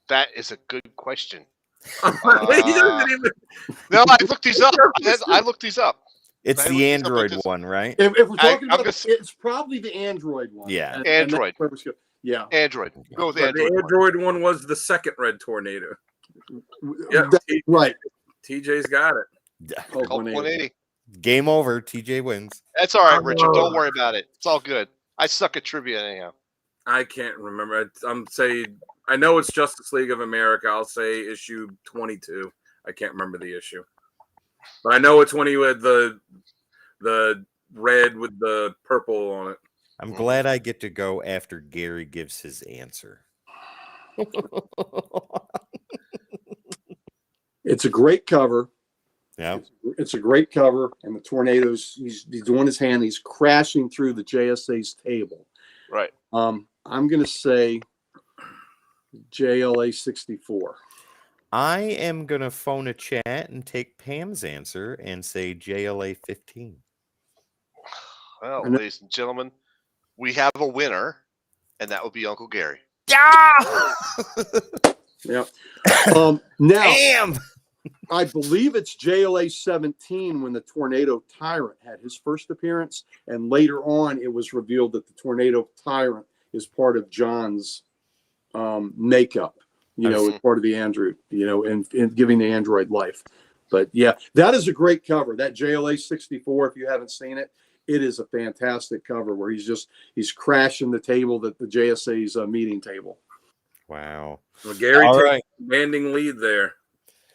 That is a good question. He doesn't even. No, I looked these up. I looked these up. it's I looked the these up like Android this. one, right? If we're talking I'm about, just- it's probably the Android one. Yeah. And Android. that's where we go. Yeah. Android. Go with But Android. the Android one was the second Red Tornado. Yeah, That- right. TJ's got it. Oh, Hulk 180. Game over. TJ wins. That's all right, Richard. Oh. Don't worry about it. It's all good. I suck at trivia anyhow. I can't remember. I'm saying I know it's Justice League of America. I'll say issue 22. I can't remember the issue, but I know it's when he had the red with the purple on it. I'm glad I get to go after Gary gives his answer. It's a great cover. Yeah. It's a great cover, and the tornadoes. He's doing his hand. He's crashing through the JSA's table. Right. I'm going to say JLA 64. I am going to phone a chat and take Pam's answer and say JLA 15. Well, And- ladies and gentlemen, we have a winner, and that would be Uncle Gary. Yeah! Yeah. Now, Damn! I believe it's JLA 17 when the Tornado Tyrant had his first appearance, and later on it was revealed that the Tornado Tyrant is part of John's makeup, as part of the Android, and giving the android life. But yeah, that is a great cover. That JLA 64, if you haven't seen it, it is a fantastic cover where he's crashing the table, that the JSA's meeting table. Wow. Well, Gary All takes right. a commanding lead there.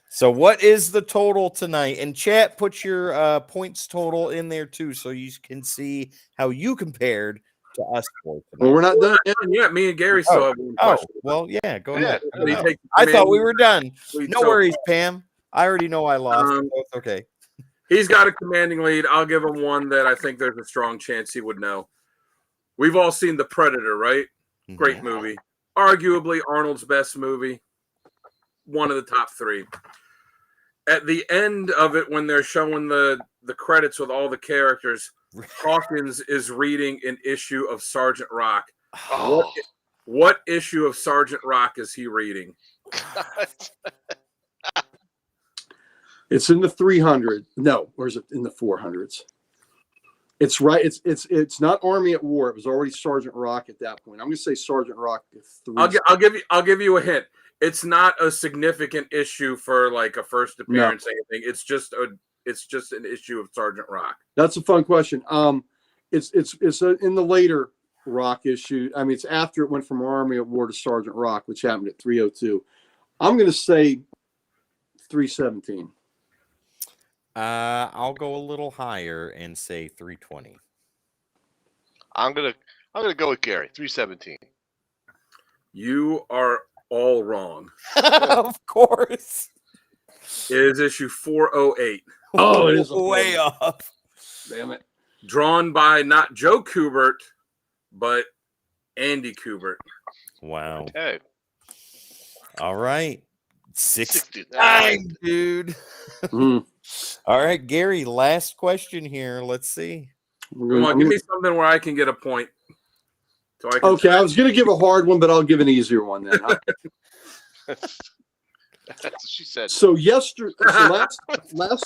So what is the total tonight? And chat, put your points total in there too, so you can see how you compared to us for tonight. Well, we're not done yet. Yeah, me and Gary still have one Oh, question. well, yeah, go Yeah. ahead. But he takes I thought we commanding were done. lead No so worries, far. Pam. I already know I lost. Um, So it's okay. He's got a commanding lead. I'll give him one that I think there's a strong chance he would know. We've all seen The Predator, right? Great movie. Arguably Arnold's best movie. One of the top 3. At the end of it, when they're showing the credits with all the characters, Hawkins is reading an issue of Sergeant Rock. Oh, What issue of Sergeant Rock is he reading? It's in the 300. No, or is it in the 400s? It's right. It's not Army at War. It was already Sergeant Rock at that point. I'm going to say Sergeant Rock 3. I'll give you a hint. It's not a significant issue for like a first appearance or anything. It's just an issue of Sergeant Rock. That's a fun question. It's in the later Rock issue. I mean, it's after it went from Army at War to Sergeant Rock, which happened at 302. I'm going to say 317. I'll go a little higher and say 320. I'm gonna go with Gary. 317. You are all wrong. Of course. It is issue 408, Oh, it is a way bummer. off. Damn it. drawn by not Joe Kubert, but Andy Kubert. Wow. Okay. All right. 69, dude. Mhm. All right, Gary, last question here. Let's see. Come on, give me something where I can get a point. So I can Okay, I was going to give a hard one, but I'll give an easier one then. That's what she said. So last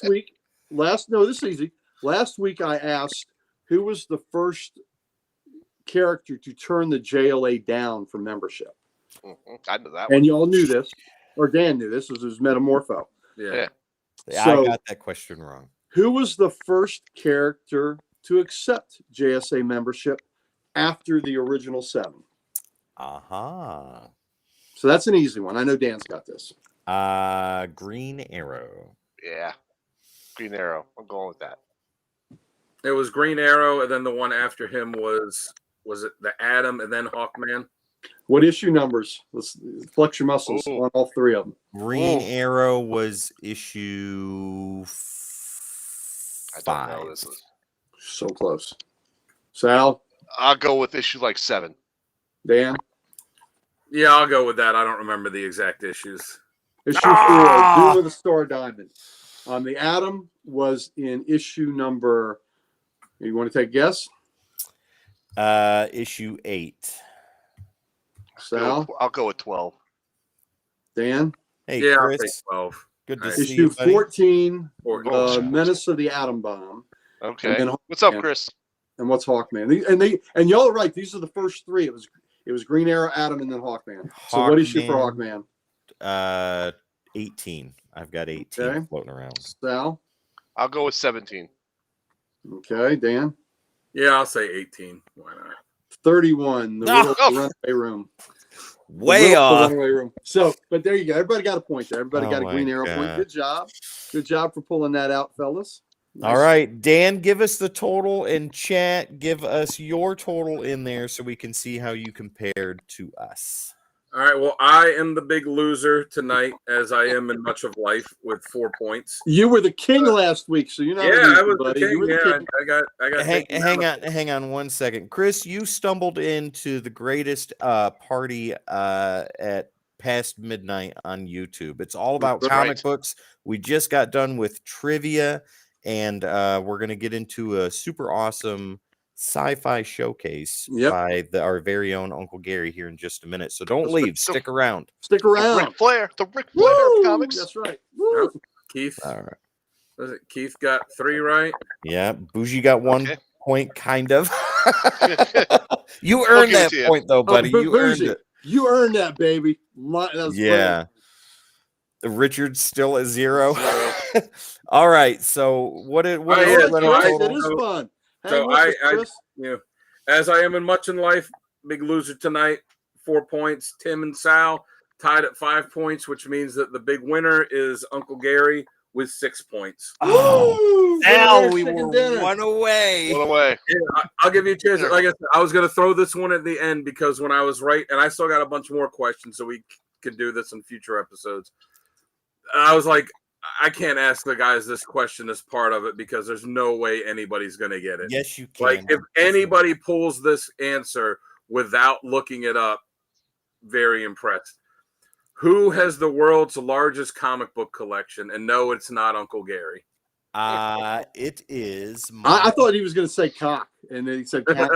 week, no, this is easy. Last week I asked who was the first character to turn the JLA down for membership. I know that And one. you all knew this, or Dan knew this, was Metamorpho. Yeah. I So- got that question wrong. Who was the first character to accept JSA membership after the original 7? Aha. So that's an easy one. I know Dan's got this. Green Arrow. Yeah. Green Arrow. I'm going with that. It was Green Arrow, and then the one after him was it the Atom, and then Hawkman? What issue numbers? Let's flex your muscles Ooh. on all 3 of them. Green Oh. Arrow was issue I 5. don't know this is. So close. Sal, I'll go with issue like 7. Dan, Yeah, I'll go with that. I don't remember the exact issues. issue Ah! 4, Duel of the Star Diamond. The Atom was in issue number. You want to take a guess? Issue 8. Sal, I'll go with 12. Dan, Hey, Yeah, I'll take Chris. 12. Good to Nice. see issue you, buddy. 14, Or, the Menace of the Atom Bomb. Okay. And then What's up, Hawkman. Chris? And what's Hawkman? And y'all are right. These are the first 3. It was Green Arrow, Atom, and then Hawkman. So what issue for Hawkman? 18. I've got 18 Okay. floating around. Sal, I'll go with 17. okay, Dan, yeah, I'll say 18. Why not? 31, the No. Riddle of the Runaway Room. The Way Riddle of the off. Runaway Room. So, but there you go. Everybody got a point there. Everybody Oh got a my Green Arrow point. God. Good job. Good job for pulling that out, fellas. All right, Dan, give us the total in chat. Give us your total in there so we can see how you compared to us. All right. Well, I am the big loser tonight, as I am in much of life, with 4 points. You were the king last week, so you're not. a Yeah, loser, I was the buddy. You king. were the Yeah, king. I got. Hang on 1 second. Chris, you stumbled into the greatest party at past midnight on YouTube. It's all about Right. comic books. We just got done with trivia, and we're going to get into a super awesome sci-fi showcase Yep. by our very own Uncle Gary here in just a minute. So don't That's leave. Stick around. Stick The around. Ric Flair Woo! comics. That's right. Woo! Keith. All right. Was it Keith got 3 right? Yeah, Bougie got 1 Okay. point, kind of. You earned give it that to you. point, though, buddy. Oh, You earned Bougie, it. You earned that, baby. That was Yeah. Richard's still at 0. Zero. All right. So what Oh, great. is yeah, Oh, the that's so right. total? That is fun. Hang So with us, I- Chris. Yeah. As I am in much in life, big loser tonight, 4 points. Tim and Sal tied at 5 points, which means that the big winner is Uncle Gary with 6 points. Oh, Woo! Al, Dinner, we chicken were dinner. 1 away. One away. Yeah, I'll give you a chance. Like I said, I was going to throw this one at the end because when I was right, and I still got a bunch more questions, so we could do this in future episodes. I was like, I can't ask the guys this question as part of it because there's no way anybody's going to get it. Yes, you can. Like, if anybody pulls this answer without looking it up, very impressed. Who has the world's largest comic book collection? And no, it's not Uncle Gary. It is. I thought he was going to say cock, and then he said cat.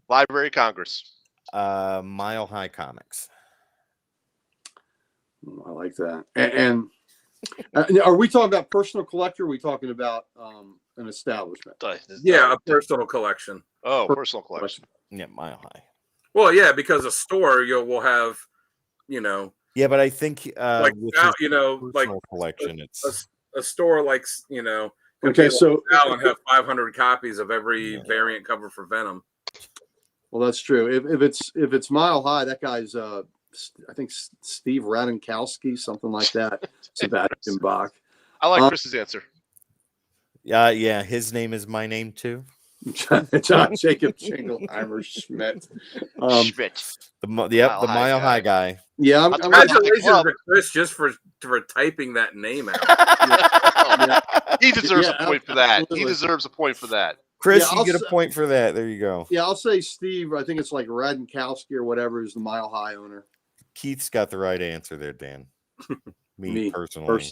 Library of Congress. Mile High Comics. I like that. And are we talking about personal collector? Or are we talking about an establishment? Yeah, a personal collection. Oh, personal collection. Yeah, Mile High. Well, yeah, because a store will have, Yeah, but I think like with now, his like personal collection, it's a store like Okay, so Al and have 500 copies of every Yeah. variant cover for Venom. well, that's true. If it's Mile High, that guy's I think Steve Radenkowski, something like that. Sebastian Bach. I like Chris's answer. yeah. His name is my name too. John Jacob Jingleheimer Schmidt. Schmidt. The Mile the High Mile High guy. guy. Yeah, I'm Congratulations club. to Chris just for typing that name out. He deserves Yeah, a point for that. He absolutely. deserves a point for that. Chris, Yeah, you I'll get a say- point for that. There you go. Yeah, I'll say Steve. I think it's like Radenkowski or whatever is the Mile High owner. Keith's got the right answer there, Dan. Me personally.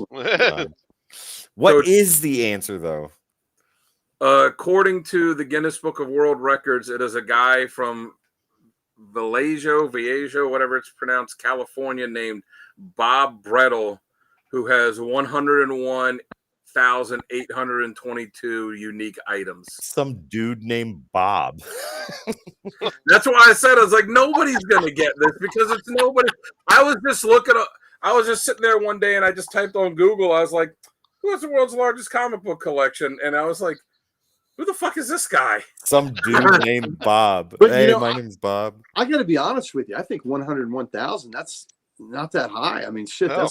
What is the answer, though? According to the Guinness Book of World Records, it is a guy from Vallejo, whatever it's pronounced, California, named Bob Brettel, who has 101,822 unique items. Some dude named Bob. That's why I said, I was like, nobody's gonna get this because it's nobody. I was just sitting there one day and I just typed on Google. I was like, who has the world's largest comic book collection? And I was like, who the fuck is this guy? Some dude named Bob. But, hey, my name's Bob. I got to be honest with you. I think 101,000. That's not that high. I mean, shit. No.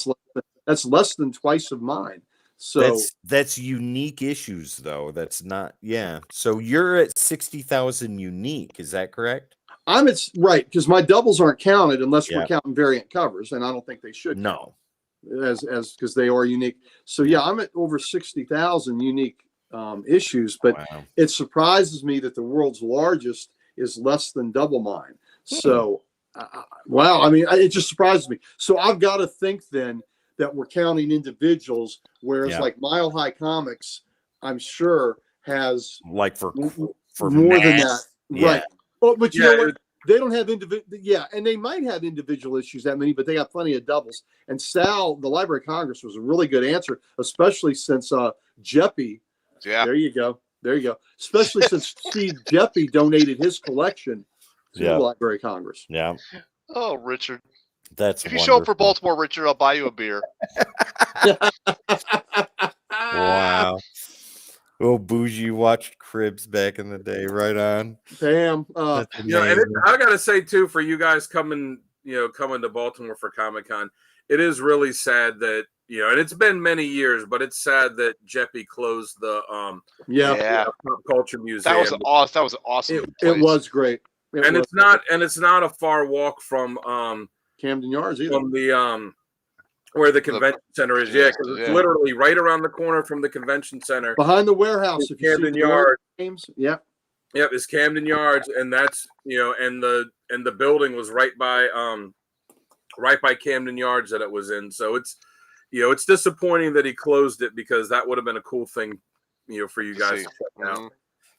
That's less than twice of mine. So That's unique issues, though. That's not. Yeah. So you're at 60,000 unique. Is that correct? I'm at right because my doubles aren't counted unless Yeah. we're counting variant covers, and I don't think they should. No. As because they are unique. So yeah, I'm at over 60,000 unique issues, but Wow. it surprises me that the world's largest is less than double mine. So, wow. I mean, it just surprises me. So I've got to think then that we're counting individuals, whereas Yeah. like Mile High Comics, I'm sure has Like for more mass. than that. Yeah. Right. Well, but you Yeah, know what? They don't have individual, yeah, and they might have individual issues that many, but they got plenty of doubles. And Sal, the Library of Congress, was a really good answer, especially since Jeppy. Yeah. There you go. Especially since Steve Jeppy donated his collection to Yeah. the Library of Congress. Yeah. Oh, Richard. That's If you show up for wonderful. Baltimore, Richard, I'll buy you a beer. Wow. Oh, Bougie watched Cribs back in the day. Right on. Bam. That's And amazing. I gotta say too, for you guys coming to Baltimore for Comic-Con, it is really sad that and it's been many years, but it's sad that Jeppy closed the Yeah, Yeah. Pop Culture Museum. That was awesome. That was an awesome. it place. was great. and it's not a far walk from Camden Yards either. the where the convention center is. Yeah, because it's Yeah. literally right around the corner from the convention center. Behind the warehouse, if you see Camden the Yard. games. Yeah. Yep, it's Camden Yards, and that's and the building was right by Camden Yards that it was in. So it's it's disappointing that he closed it because that would have been a cool thing for you guys to check out. Mhm.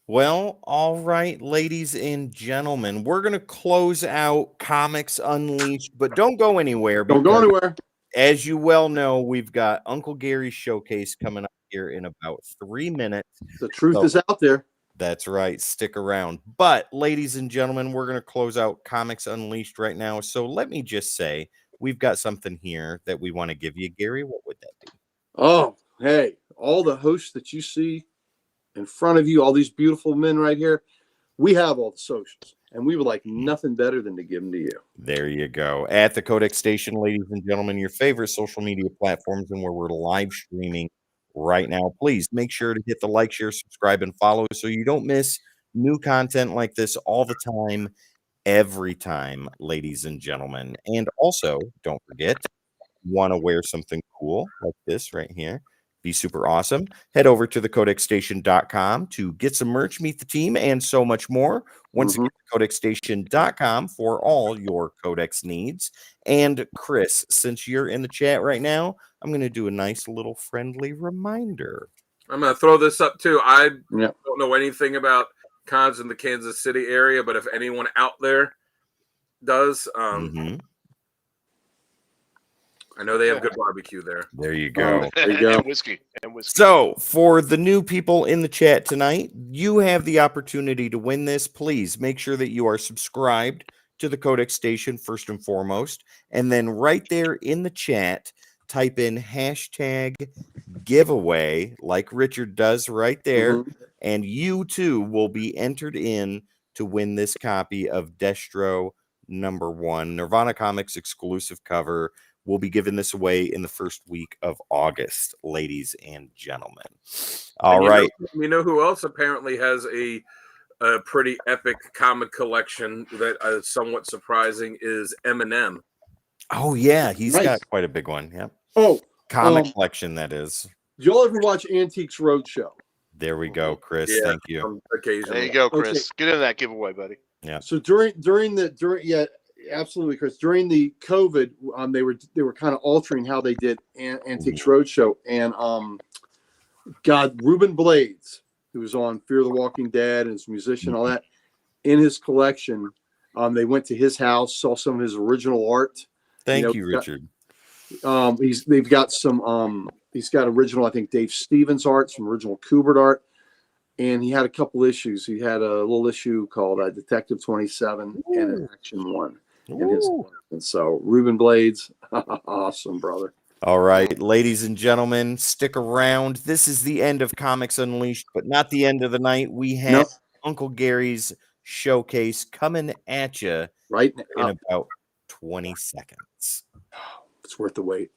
Well, all right, ladies and gentlemen, we're going to close out Comics Unleashed, but don't go anywhere. Don't go because, anywhere. as you well know, we've got Uncle Gary's showcase coming up here in about 3 minutes. The truth So- is out there. That's right. Stick around. But, ladies and gentlemen, we're going to close out Comics Unleashed right now. So let me just say, we've got something here that we want to give you. Gary, what would that be? Oh, hey, all the hosts that you see in front of you, all these beautiful men right here, we have all the socials, and we would like nothing better than to give them to you. There you go. At the Codex Station, ladies and gentlemen, your favorite social media platforms and where we're live streaming right now. Please make sure to hit the like, share, subscribe, and follow so you don't miss new content like this all the time, every time, ladies and gentlemen. And also, don't forget, want to wear something cool like this right here, be super awesome, head over to thecodexstation.com to get some merch, meet the team, and so much more. Once again, codexstation.com for all your Codex needs. And Chris, since you're in the chat right now, I'm going to do a nice little friendly reminder. I'm gonna throw this up too. I Yeah. don't know anything about cons in the Kansas City area, but if anyone out there does, Mhm. I know they have good barbecue there. There you go. There you go. And whiskey. So, for the new people in the chat tonight, you have the opportunity to win this. Please make sure that you are subscribed to the Codex Station first and foremost. And then right there in the chat, type in hashtag giveaway like Richard does right there. Mhm. And you too will be entered in to win this copy of Destro #1, Nirvana Comics exclusive cover. We'll be giving this away in the first week of August, ladies and gentlemen. All And right. you know who else apparently has a pretty epic comic collection that is somewhat surprising is Eminem. Oh, yeah. He's Nice. got quite a big one. Yep. Oh, Comic collection, that is. do y'all ever watch Antiques Roadshow? There we go, Chris. Yeah. Thank you. Occasionally. There you go, Okay. Chris. Get in that giveaway, buddy. So during Absolutely, Chris. During the COVID, they were kind of altering how they did Antiques Roadshow, and God, Ruben Blades, who was on Fear the Walking Dead and his musician, all that, in his collection. They went to his house, saw some of his original art. Thank you, Richard. They've got some. He's got original, I think, Dave Stevens art, some original Kubert art, and he had a couple issues. He had a little issue called Detective 27 and an Action 1 in his collection. So Ruben Blades, awesome, brother. All right, ladies and gentlemen, stick around. This is the end of Comics Unleashed, but not the end of the night. We have Uncle Gary's showcase coming at you right in about 20 seconds. It's worth the wait.